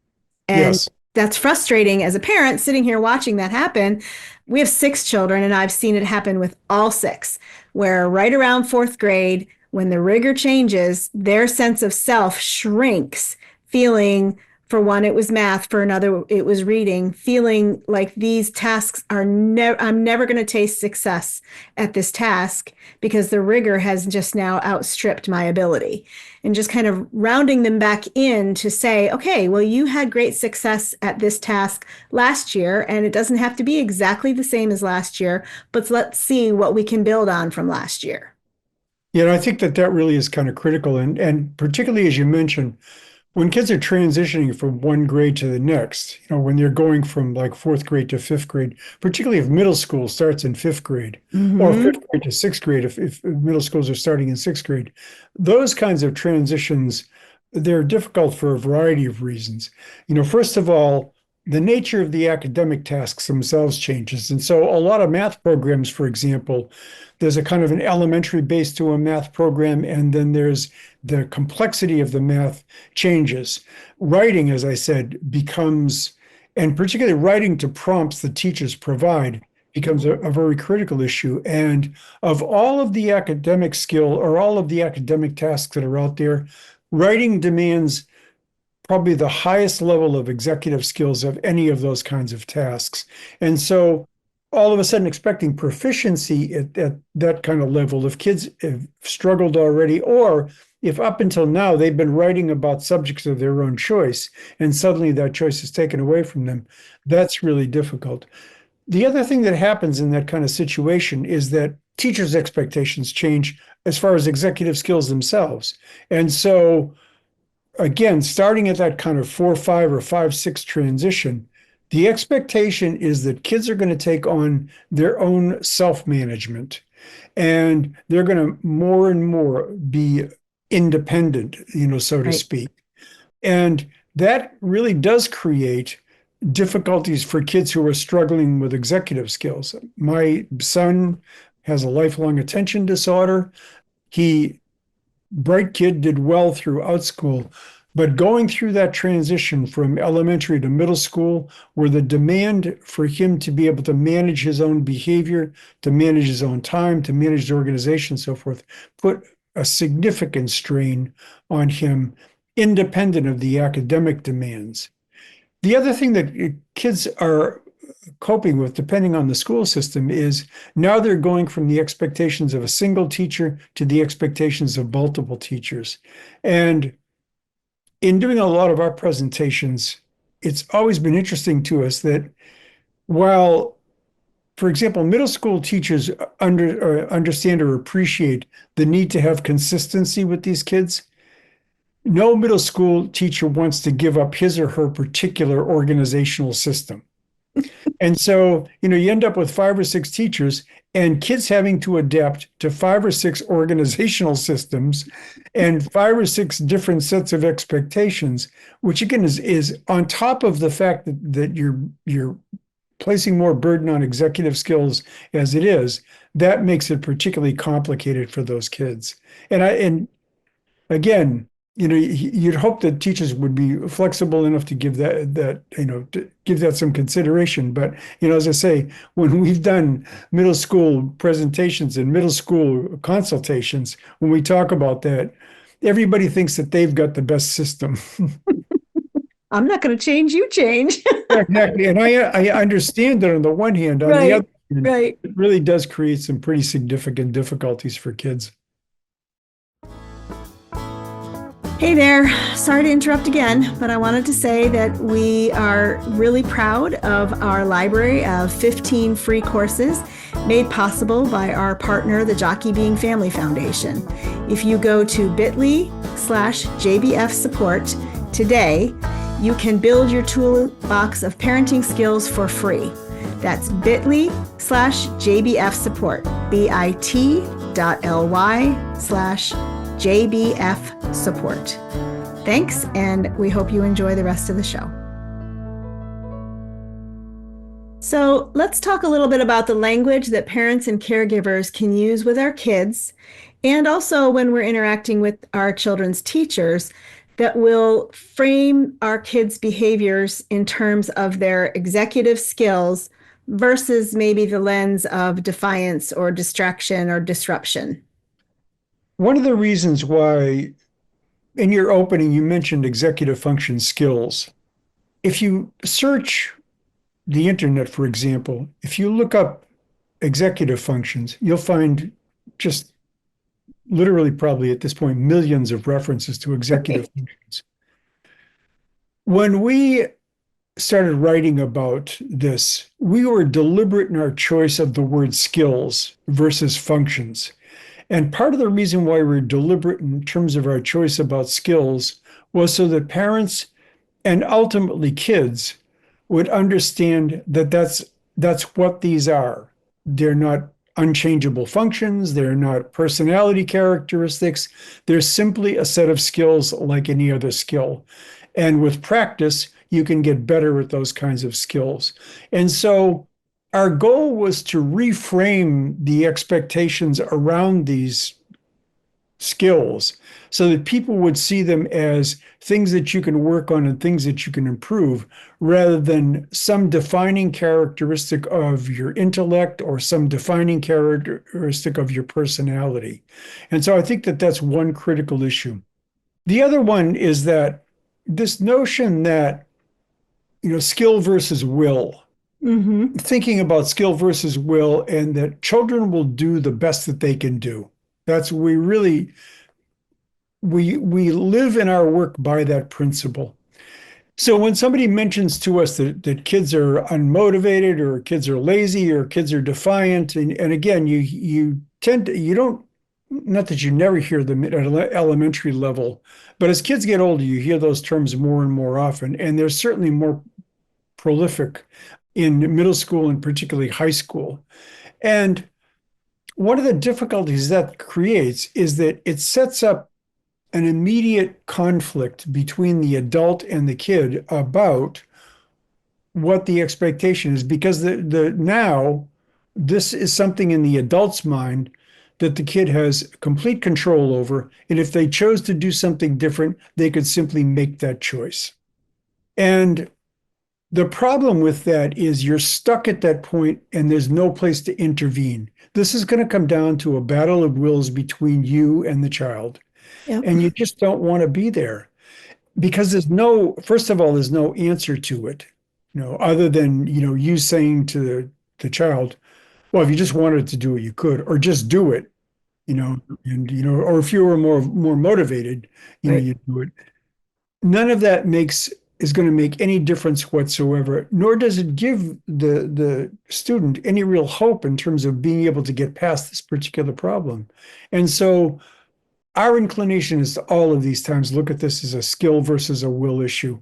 [SPEAKER 1] And
[SPEAKER 2] Yes.
[SPEAKER 1] that's frustrating as a parent sitting here watching that happen. We have 6 children, and I've seen it happen with all 6, where right around fourth grade, when the rigor changes, their sense of self shrinks, feeling, for one, it was math, for another, it was reading, feeling like these tasks I'm never going to taste success at this task because the rigor has just now outstripped my ability. And just kind of rounding them back in to say, okay, well, you had great success at this task last year, and it doesn't have to be exactly the same as last year, but let's see what we can build on from last year.
[SPEAKER 2] I think that really is kind of critical. And particularly as you mentioned, when kids are transitioning from one grade to the next, when they're going from like fourth grade to fifth grade, particularly if middle school starts in fifth grade or
[SPEAKER 1] Mm-hmm.
[SPEAKER 2] fifth grade to sixth grade, if middle schools are starting in sixth grade, those kinds of transitions, they're difficult for a variety of reasons. First of all, the nature of the academic tasks themselves changes. And so a lot of math programs, for example, there's a kind of an elementary base to a math program, and then there's the complexity of the math changes. Writing, as I said, becomes, and particularly writing to prompts the teachers provide, becomes a very critical issue. And of all of the academic skill or all of the academic tasks that are out there, writing demands probably the highest level of executive skills of any of those kinds of tasks. And so all of a sudden expecting proficiency at that kind of level, if kids have struggled already, or if up until now they've been writing about subjects of their own choice, and suddenly that choice is taken away from them, that's really difficult. The other thing that happens in that kind of situation is that teachers' expectations change as far as executive skills themselves. And so again, starting at that kind of 4-5 or 5-6 transition, the expectation is that kids are going to take on their own self-management, and they're going to more and more be independent, so to
[SPEAKER 1] Right.
[SPEAKER 2] speak. And that really does create difficulties for kids who are struggling with executive skills. My son has a lifelong attention disorder. He Bright kid, did well throughout school, but going through that transition from elementary to middle school, where the demand for him to be able to manage his own behavior, to manage his own time, to manage the organization, and so forth, put a significant strain on him, independent of the academic demands. The other thing that kids are coping with, depending on the school system, is now they're going from the expectations of a single teacher to the expectations of multiple teachers. And in doing a lot of our presentations, it's always been interesting to us that while, for example, middle school teachers understand or appreciate the need to have consistency with these kids, no middle school teacher wants to give up his or her particular organizational system. And so, you end up with 5 or 6 teachers and kids having to adapt to 5 or 6 organizational systems and 5 or 6 different sets of expectations, which again is on top of the fact that you're placing more burden on executive skills as it is. That makes it particularly complicated for those kids. And again, you'd hope that teachers would be flexible enough to give to give that some consideration. But, as I say, when we've done middle school presentations and middle school consultations, when we talk about that, everybody thinks that they've got the best system.
[SPEAKER 1] I'm not going to change, you change.
[SPEAKER 2] Exactly. And I understand that on the one hand. On the other,
[SPEAKER 1] Right.
[SPEAKER 2] And
[SPEAKER 1] Right.
[SPEAKER 2] it really does create some pretty significant difficulties for kids.
[SPEAKER 1] Hey there. Sorry to interrupt again, but I wanted to say that we are really proud of our library of 15 free courses made possible by our partner, the Jockey Being Family Foundation. If you go to bit.ly/JBF support today, you can build your toolbox of parenting skills for free. That's bit.ly/JBF support, bit.ly/JBF support. Thanks, and we hope you enjoy the rest of the show. So let's talk a little bit about the language that parents and caregivers can use with our kids, and also when we're interacting with our children's teachers, that will frame our kids' behaviors in terms of their executive skills versus maybe the lens of defiance or distraction or disruption.
[SPEAKER 2] One of the reasons why in your opening you mentioned executive function skills. If you search the internet, for example, if you look up executive functions, you'll find just literally probably at this point millions of references to executive functions. When we started writing about this, we were deliberate in our choice of the word skills versus functions. And part of the reason why we're deliberate in terms of our choice about skills was so that parents and ultimately kids would understand that that's what these are. They're not unchangeable functions, they're not personality characteristics. They're simply a set of skills like any other skill. And with practice, you can get better at those kinds of skills. And so our goal was to reframe the expectations around these skills so that people would see them as things that you can work on and things that you can improve rather than some defining characteristic of your intellect or some defining characteristic of your personality. And so I think that that's one critical issue. The other one is that this notion that, skill versus will, thinking about skill versus will, and that children will do the best that they can do. That's we live in our work by that principle. So when somebody mentions to us that kids are unmotivated or kids are lazy or kids are defiant, and again, you tend to, you don't, not that you never hear them at an elementary level, but as kids get older, you hear those terms more and more often, and they're certainly more prolific in middle school and particularly high school. And one of the difficulties that creates is that it sets up an immediate conflict between the adult and the kid about what the expectation is, because now this is something in the adult's mind that the kid has complete control over, and if they chose to do something different, they could simply make that choice. And the problem with that is you're stuck at that point and there's no place to intervene. This is going to come down to a battle of wills between you and the child.
[SPEAKER 1] Yep.
[SPEAKER 2] And you just don't want to be there because first of all, there's no answer to it, other than, you saying to the child, well, if you just wanted to do it, you could, or just do it, and, or if you were more motivated,
[SPEAKER 1] Right.
[SPEAKER 2] you do it. None of that is going to make any difference whatsoever, nor does it give the student any real hope in terms of being able to get past this particular problem. And so our inclination is to all of these times look at this as a skill versus a will issue.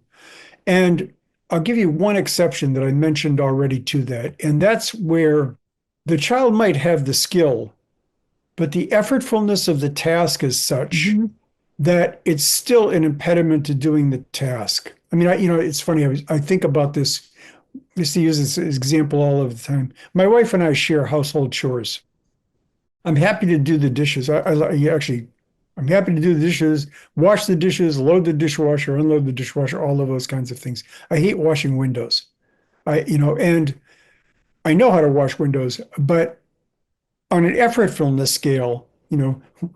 [SPEAKER 2] And I'll give you one exception that I mentioned already to that, and that's where the child might have the skill, but the effortfulness of the task is such that it's still an impediment to doing the task. I mean, it's funny. I think about this. I used to use this example all of the time. My wife and I share household chores. I'm happy to do the dishes. I'm happy to do the dishes, wash the dishes, load the dishwasher, unload the dishwasher, all of those kinds of things. I hate washing windows. And I know how to wash windows, but on an effortfulness scale,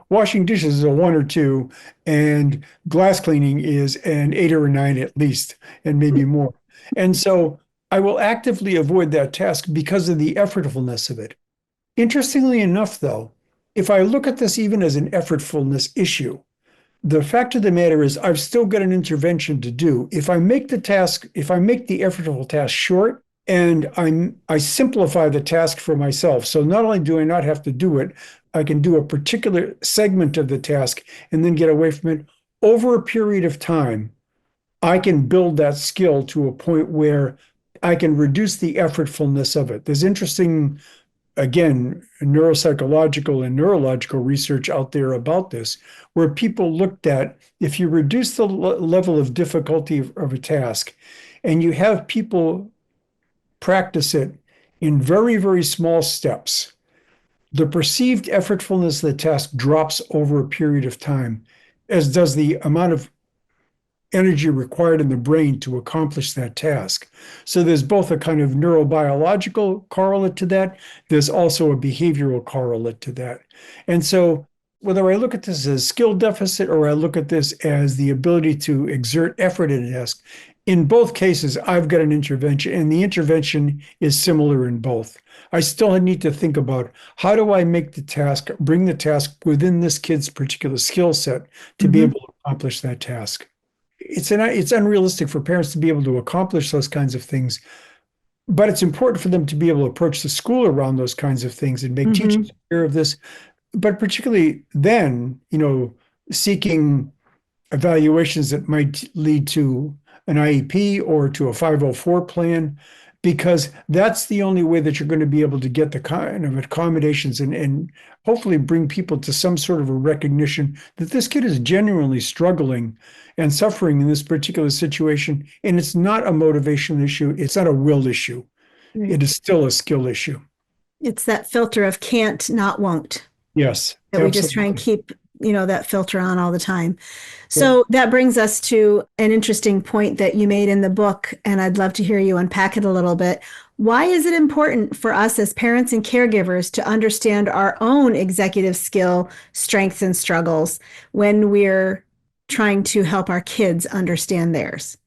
[SPEAKER 2] washing dishes is a 1 or 2, and glass cleaning is an 8 or a 9 at least, and maybe more. And so I will actively avoid that task because of the effortfulness of it. Interestingly enough, though, if I look at this even as an effortfulness issue, the fact of the matter is I've still got an intervention to do. If I make the task, if I make the effortful task short and I simplify the task for myself. So not only do I not have to do it, I can do a particular segment of the task and then get away from it. Over a period of time, I can build that skill to a point where I can reduce the effortfulness of it. There's interesting, again, neuropsychological and neurological research out there about this, where people looked at if you reduce the level of difficulty of a task and you have people practice it in very, very small steps, the perceived effortfulness of the task drops over a period of time, as does the amount of energy required in the brain to accomplish that task. So there's both a kind of neurobiological correlate to that. There's also a behavioral correlate to that. And so whether I look at this as skill deficit or I look at this as the ability to exert effort in a task, in both cases, I've got an intervention, and the intervention is similar in both. I still need to think about how do I make the task, bring the task within this kid's particular skill set to be able to accomplish that task. It's unrealistic for parents to be able to accomplish those kinds of things, but it's important for them to be able to approach the school around those kinds of things and make teachers aware of this. But particularly then, seeking evaluations that might lead to an IEP or to a 504 plan, because that's the only way that you're going to be able to get the kind of accommodations and hopefully bring people to some sort of a recognition that this kid is genuinely struggling and suffering in this particular situation. And it's not a motivation issue. It's not a will issue.
[SPEAKER 1] Right.
[SPEAKER 2] It is still a skill issue.
[SPEAKER 1] It's that filter of can't, not won't.
[SPEAKER 2] Yes.
[SPEAKER 1] That we just try and keep, that filter on all the time. So that brings us to an interesting point that you made in the book, and I'd love to hear you unpack it a little bit. Why is it important for us as parents and caregivers to understand our own executive skill, strengths, and struggles when we're trying to help our kids understand theirs?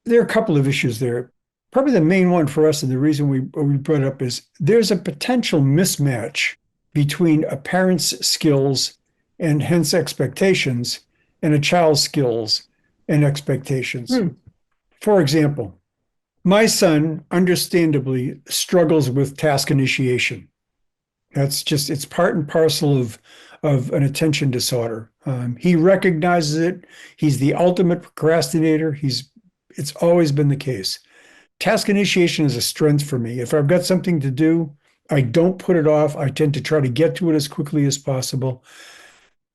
[SPEAKER 2] There are a couple of issues there. Probably the main one for us, and the reason we brought it up, is there's a potential mismatch between a parent's skills and hence expectations and a child's skills and expectations. For example, my son understandably struggles with task initiation. It's part and parcel of an attention disorder. He recognizes it. He's the ultimate procrastinator. It's always been the case. Task initiation is a strength for me. If I've got something to do, I don't put it off. I tend to try to get to it as quickly as possible.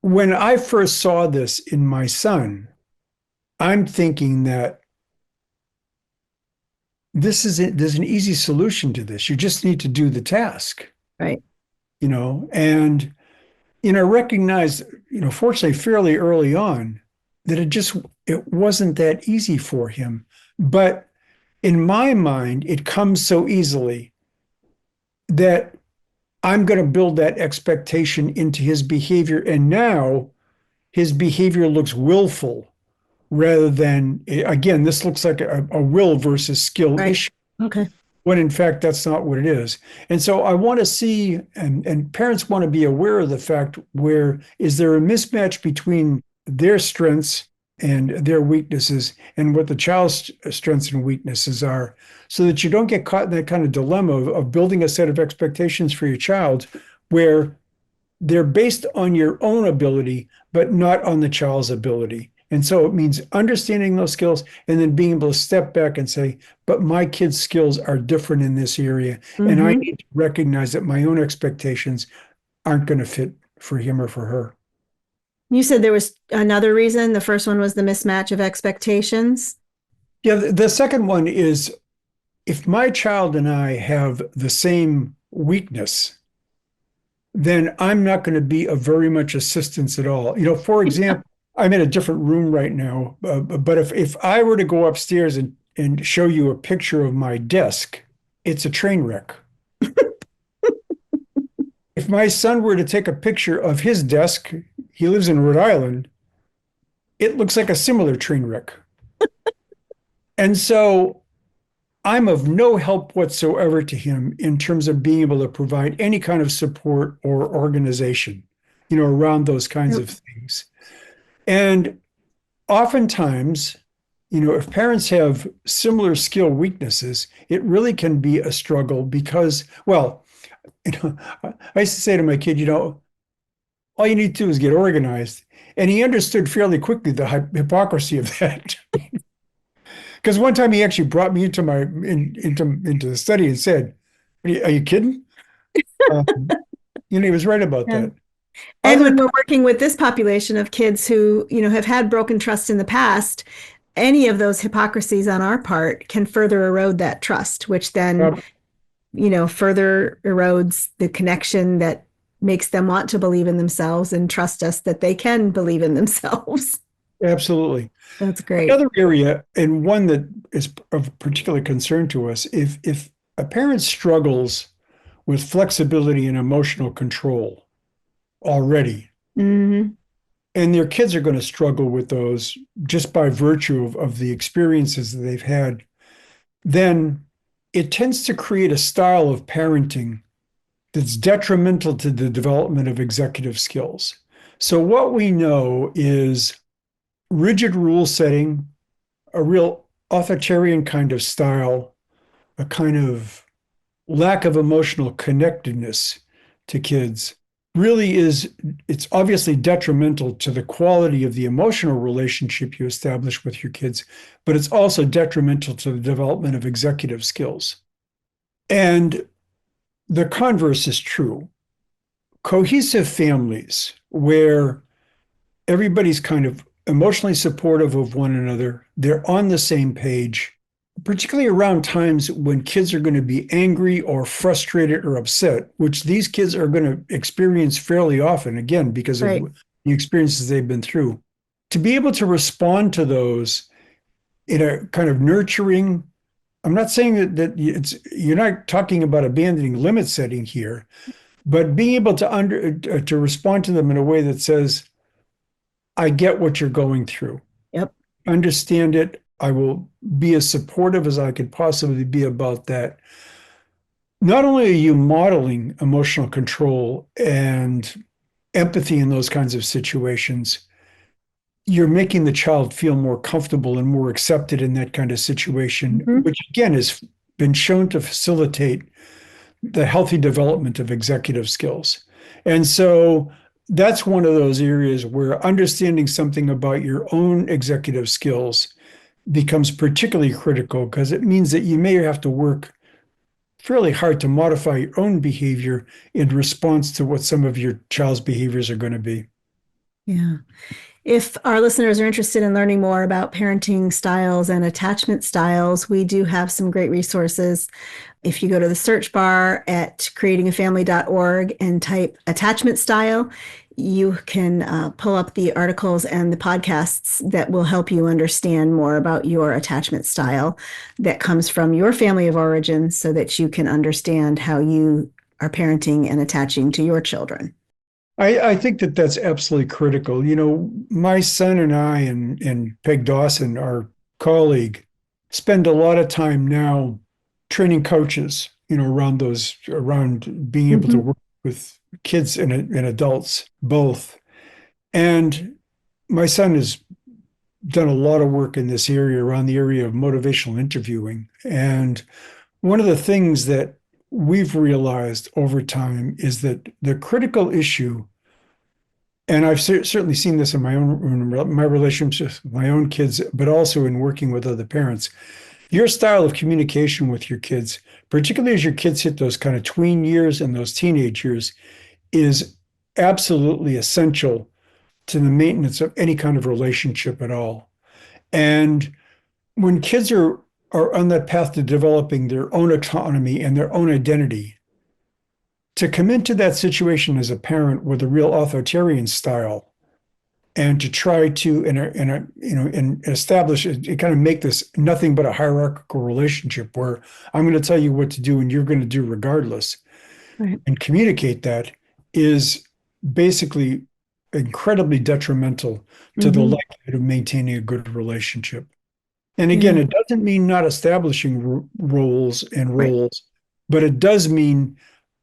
[SPEAKER 2] When I first saw this in my son, I'm thinking that there's an easy solution to this. You just need to do the task.
[SPEAKER 1] Right.
[SPEAKER 2] And I recognized, fortunately fairly early on that it wasn't that easy for him. But in my mind, it comes so easily that I'm going to build that expectation into his behavior. And now his behavior looks willful rather than, again, this looks like a will versus skill issue.
[SPEAKER 1] Okay.
[SPEAKER 2] When in fact, that's not what it is. And so I want to see, and parents want to be aware of the fact where is there a mismatch between their strengths and their weaknesses and what the child's strengths and weaknesses are, so that you don't get caught in that kind of dilemma of building a set of expectations for your child where they're based on your own ability, but not on the child's ability. And so it means understanding those skills and then being able to step back and say, but my kid's skills are different in this area. And I need to recognize that my own expectations aren't going to fit for him or for her.
[SPEAKER 1] You said there was another reason. The first one was the mismatch of expectations.
[SPEAKER 2] Yeah, the second one is if my child and I have the same weakness, then I'm not going to be of very much assistance at all. For example, I'm in a different room right now, but if I were to go upstairs and show you a picture of my desk, it's a train wreck. If my son were to take a picture of his desk, he lives in Rhode Island, it looks like a similar train wreck. And so I'm of no help whatsoever to him in terms of being able to provide any kind of support or organization, around those kinds
[SPEAKER 1] Yep.
[SPEAKER 2] of things. And oftentimes, if parents have similar skill weaknesses, it really can be a struggle because, well, I used to say to my kid, all you need to do is get organized. And he understood fairly quickly the hypocrisy of that. Because one time he actually brought me into the study and said, "Are you kidding?" Um, he was right about
[SPEAKER 1] Yeah.
[SPEAKER 2] that.
[SPEAKER 1] And
[SPEAKER 2] Other
[SPEAKER 1] when we're working with this population of kids who, have had broken trust in the past, any of those hypocrisies on our part can further erode that trust, which then, further erodes the connection that makes them want to believe in themselves and trust us that they can believe in themselves.
[SPEAKER 2] Absolutely.
[SPEAKER 1] That's great.
[SPEAKER 2] Another area, and one that is of particular concern to us, if a parent struggles with flexibility and emotional control already,
[SPEAKER 1] Hmm.
[SPEAKER 2] and their kids are going to struggle with those just by virtue of the experiences that they've had, then it tends to create a style of parenting that's detrimental to the development of executive skills. So, what we know is rigid rule setting, a real authoritarian kind of style, a kind of lack of emotional connectedness to kids really it's obviously detrimental to the quality of the emotional relationship you establish with your kids, but it's also detrimental to the development of executive skills. And the converse is true. Cohesive families where everybody's kind of emotionally supportive of one another, they're on the same page, particularly around times when kids are going to be angry or frustrated or upset, which these kids are going to experience fairly often, again, because of
[SPEAKER 1] Right.
[SPEAKER 2] the experiences they've been through. To be able to respond to those in a kind of nurturing, I'm not saying you're not talking about abandoning limit setting here, but being able to respond to them in a way that says, I get what you're going through.
[SPEAKER 1] Yep.
[SPEAKER 2] Understand it. I will be as supportive as I could possibly be about that. Not only are you modeling emotional control and empathy in those kinds of situations, you're making the child feel more comfortable and more accepted in that kind of situation,
[SPEAKER 1] Hmm.
[SPEAKER 2] which again has been shown to facilitate the healthy development of executive skills. And so that's one of those areas where understanding something about your own executive skills becomes particularly critical because it means that you may have to work fairly hard to modify your own behavior in response to what some of your child's behaviors are going to be.
[SPEAKER 1] Yeah. If our listeners are interested in learning more about parenting styles and attachment styles, we do have some great resources. If you go to the search bar at creatingafamily.org and type attachment style, you can pull up the articles and the podcasts that will help you understand more about your attachment style that comes from your family of origin so that you can understand how you are parenting and attaching to your children.
[SPEAKER 2] I think that that's absolutely critical. My son and I and Peg Dawson, our colleague, spend a lot of time now training coaches, around being able to
[SPEAKER 1] Mm-hmm.
[SPEAKER 2] work with kids and adults both. And my son has done a lot of work in this area around the area of motivational interviewing. And one of the things that we've realized over time is that the critical issue, and I've certainly seen this in my relationships with my own kids, but also in working with other parents. Your style of communication with your kids, particularly as your kids hit those kind of tween years and those teenage years, is absolutely essential to the maintenance of any kind of relationship at all. And when kids are on that path to developing their own autonomy and their own identity, to come into that situation as a parent with a real authoritarian style and to try to and establish it, kind of make this nothing but a hierarchical relationship where I'm going to tell you what to do and you're going to do regardless,
[SPEAKER 1] Right.
[SPEAKER 2] and communicate that is basically incredibly detrimental to the
[SPEAKER 1] Mm-hmm.
[SPEAKER 2] likelihood of maintaining a good relationship. And again,
[SPEAKER 1] Yeah.
[SPEAKER 2] it doesn't mean not establishing roles and
[SPEAKER 1] Right.
[SPEAKER 2] roles, but it does mean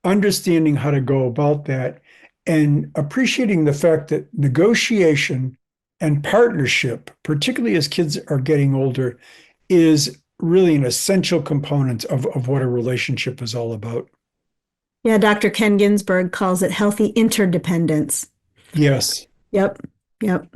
[SPEAKER 2] understanding how to go about that and appreciating the fact that negotiation and partnership, particularly as kids are getting older, is really an essential component of what a relationship is all about.
[SPEAKER 1] Yeah, Dr. Ken Ginsburg calls it healthy interdependence.
[SPEAKER 2] Yes.
[SPEAKER 1] Yep. Yep.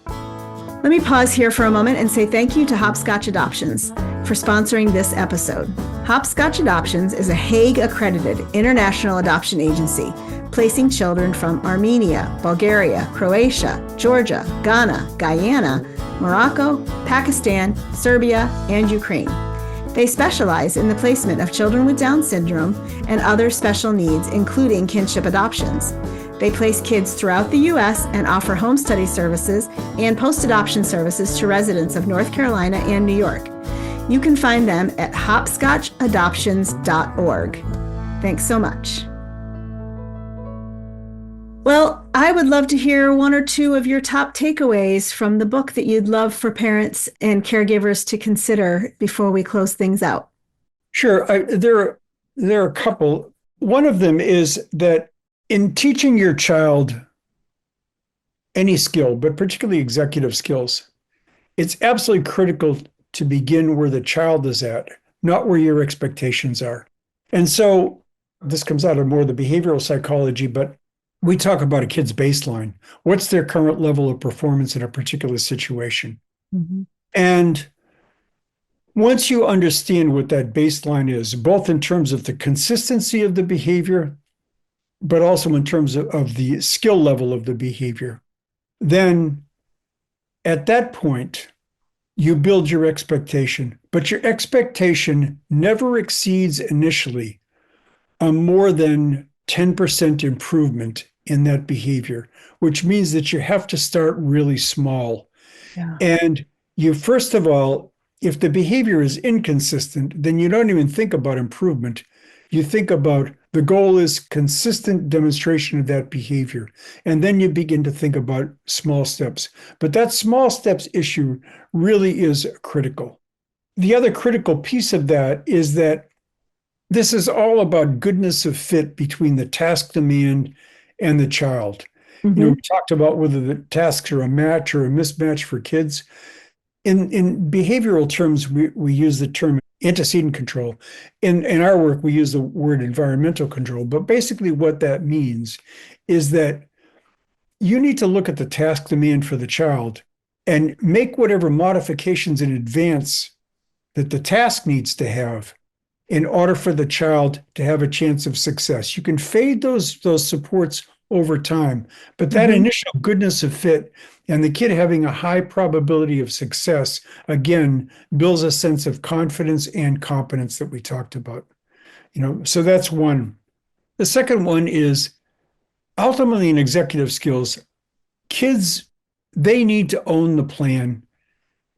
[SPEAKER 1] Let me pause here for a moment and say thank you to Hopscotch Adoptions for sponsoring this episode. Hopscotch Adoptions is a Hague-accredited international adoption agency placing children from Armenia, Bulgaria, Croatia, Georgia, Ghana, Guyana, Morocco, Pakistan, Serbia, and Ukraine. They specialize in the placement of children with Down syndrome and other special needs, including kinship adoptions. They place kids throughout the U.S. and offer home study services and post-adoption services to residents of North Carolina and New York. You can find them at hopscotchadoptions.org. Thanks so much. Well, I would love to hear one or two of your top takeaways from the book that you'd love for parents and caregivers to consider before we close things out.
[SPEAKER 2] Sure. There are a couple. One of them is that in teaching your child any skill, but particularly executive skills, it's absolutely critical to begin where the child is at, not where your expectations are. And so this comes out of more of the behavioral psychology, but we talk about a kid's baseline. What's their current level of performance in a particular situation?
[SPEAKER 1] Mm-hmm.
[SPEAKER 2] And once you understand what that baseline is, both in terms of the consistency of the behavior, but also in terms of the skill level of the behavior, then at that point, you build your expectation. But your expectation never exceeds initially a more than 10% improvement in that behavior, which means that you have to start really small.
[SPEAKER 1] Yeah.
[SPEAKER 2] And you, first of all, if the behavior is inconsistent, then you don't even think about improvement. You think about the goal is consistent demonstration of that behavior. And then you begin to think about small steps. But that small steps issue really is critical. The other critical piece of that is that this is all about goodness of fit between the task demand and the child.
[SPEAKER 1] Mm-hmm.
[SPEAKER 2] We talked about whether the tasks are a match or a mismatch for kids. In behavioral terms, we use the term antecedent control. In our work, we use the word environmental control. But basically, what that means is that you need to look at the task demand for the child and make whatever modifications in advance that the task needs to have in order for the child to have a chance of success. You can fade those supports over time, but that
[SPEAKER 1] Mm-hmm.
[SPEAKER 2] initial goodness of fit and the kid having a high probability of success, again, builds a sense of confidence and competence that we talked about. So that's one. The second one is ultimately in executive skills, kids, they need to own the plan.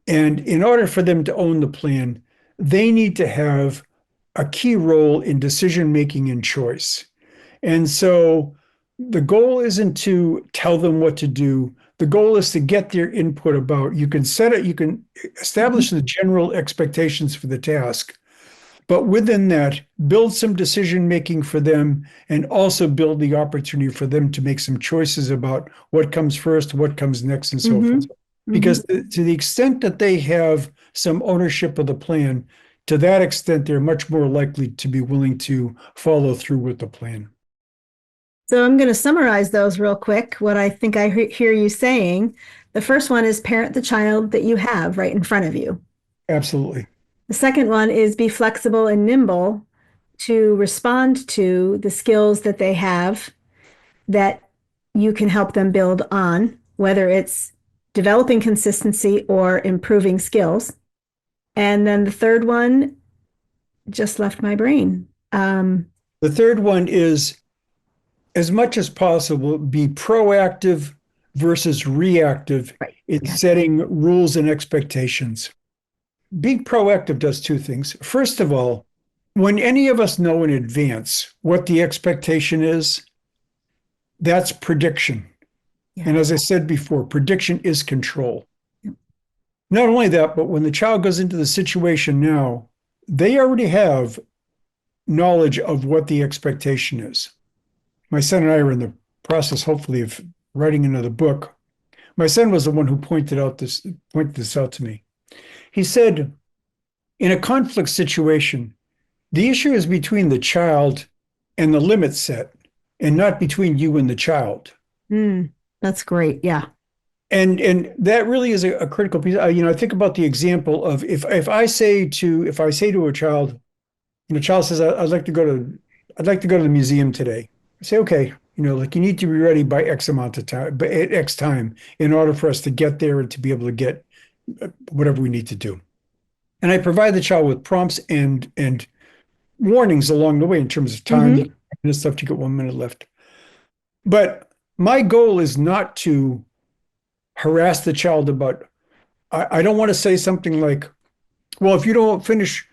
[SPEAKER 2] And in order for them to own the plan, they need to have a key role in decision making and choice. And so the goal isn't to tell them what to do. The goal is to get their input about, you can set it, you can establish the general expectations for the task, but within that, build some decision making for them and also build the opportunity for them to make some choices about what comes first, what comes next, and so
[SPEAKER 1] Mm-hmm.
[SPEAKER 2] forth. Because to the extent that they have some ownership of the plan, to that extent, they're much more likely to be willing to follow through with the plan.
[SPEAKER 1] So I'm going to summarize those real quick. What I think I hear you saying. The first one is parent the child that you have right in front of you.
[SPEAKER 2] Absolutely.
[SPEAKER 1] The second one is be flexible and nimble to respond to the skills that they have that you can help them build on, whether it's developing consistency or improving skills. And then the third one just left my brain.
[SPEAKER 2] The third one is, as much as possible, be proactive versus reactive
[SPEAKER 1] Right.
[SPEAKER 2] in
[SPEAKER 1] Gotcha.
[SPEAKER 2] setting rules and expectations. Being proactive does two things. First of all, when any of us know in advance what the expectation is, that's prediction.
[SPEAKER 1] Yeah.
[SPEAKER 2] And as I said before, prediction is control.
[SPEAKER 1] Yep.
[SPEAKER 2] Not only that, but when the child goes into the situation now, they already have knowledge of what the expectation is. My son and I are in the process, hopefully, of writing another book. My son was the one who pointed this out to me. He said, in a conflict situation, the issue is between the child and the limit set, and not between you and the child.
[SPEAKER 1] That's great. Yeah.
[SPEAKER 2] And that really is a critical piece. I think about the example of if I say to a child, and the child says, I'd like to go to the museum today. I say, okay, like you need to be ready by X amount of time, by X time, in order for us to get there and to be able to get whatever we need to do. And I provide the child with prompts and warnings along the way in terms of time and stuff. You get 1 minute left. But my goal is not to harass the child about, I don't want to say something like, well, if you don't finish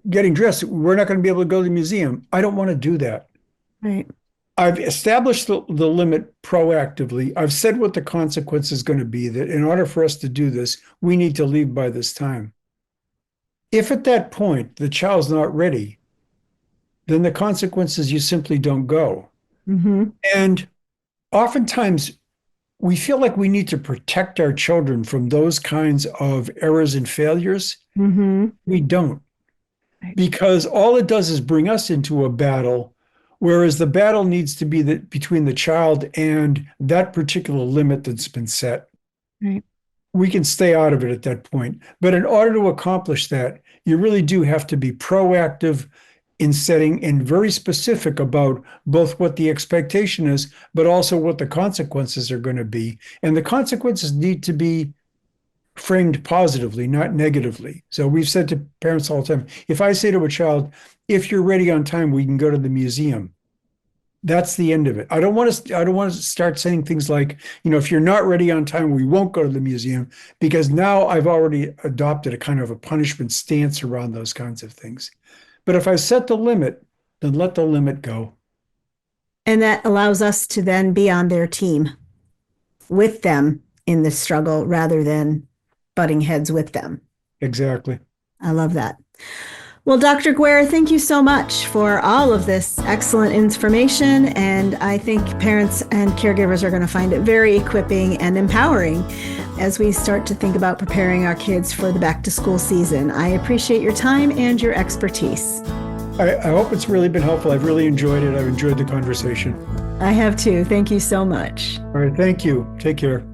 [SPEAKER 2] getting dressed, we're not going to be able to go to the museum. I don't want to do that.
[SPEAKER 1] Right.
[SPEAKER 2] I've established the limit proactively. I've said what the consequence is going to be, that in order for us to do this, we need to leave by this time. If at that point the child's not ready, then the consequence is you simply don't go. And oftentimes we feel like we need to protect our children from those kinds of errors and failures. We don't. Because all it does is bring us into a battle, whereas the battle needs to be between the child and that particular limit that's been set.
[SPEAKER 1] Right.
[SPEAKER 2] We can stay out of it at that point. But in order to accomplish that, you really do have to be proactive in setting and very specific about both what the expectation is, but also what the consequences are going to be. And the consequences need to be framed positively, not negatively. So we've said to parents all the time, if I say to a child, if you're ready on time, we can go to the museum. That's the end of it. I don't want to start saying things like, if you're not ready on time, we won't go to the museum, because now I've already adopted a kind of a punishment stance around those kinds of things. But if I set the limit, then let the limit go.
[SPEAKER 1] And that allows us to then be on their team with them in this struggle rather than butting heads with them.
[SPEAKER 2] Exactly.
[SPEAKER 1] I love that. Well, Dr. Guerra, thank you so much for all of this excellent information. And I think parents and caregivers are going to find it very equipping and empowering as we start to think about preparing our kids for the back to school season. I appreciate your time and your expertise.
[SPEAKER 2] I hope it's really been helpful. I've really enjoyed it. I've enjoyed the conversation.
[SPEAKER 1] I have too. Thank you so much.
[SPEAKER 2] All right. Thank you. Take care.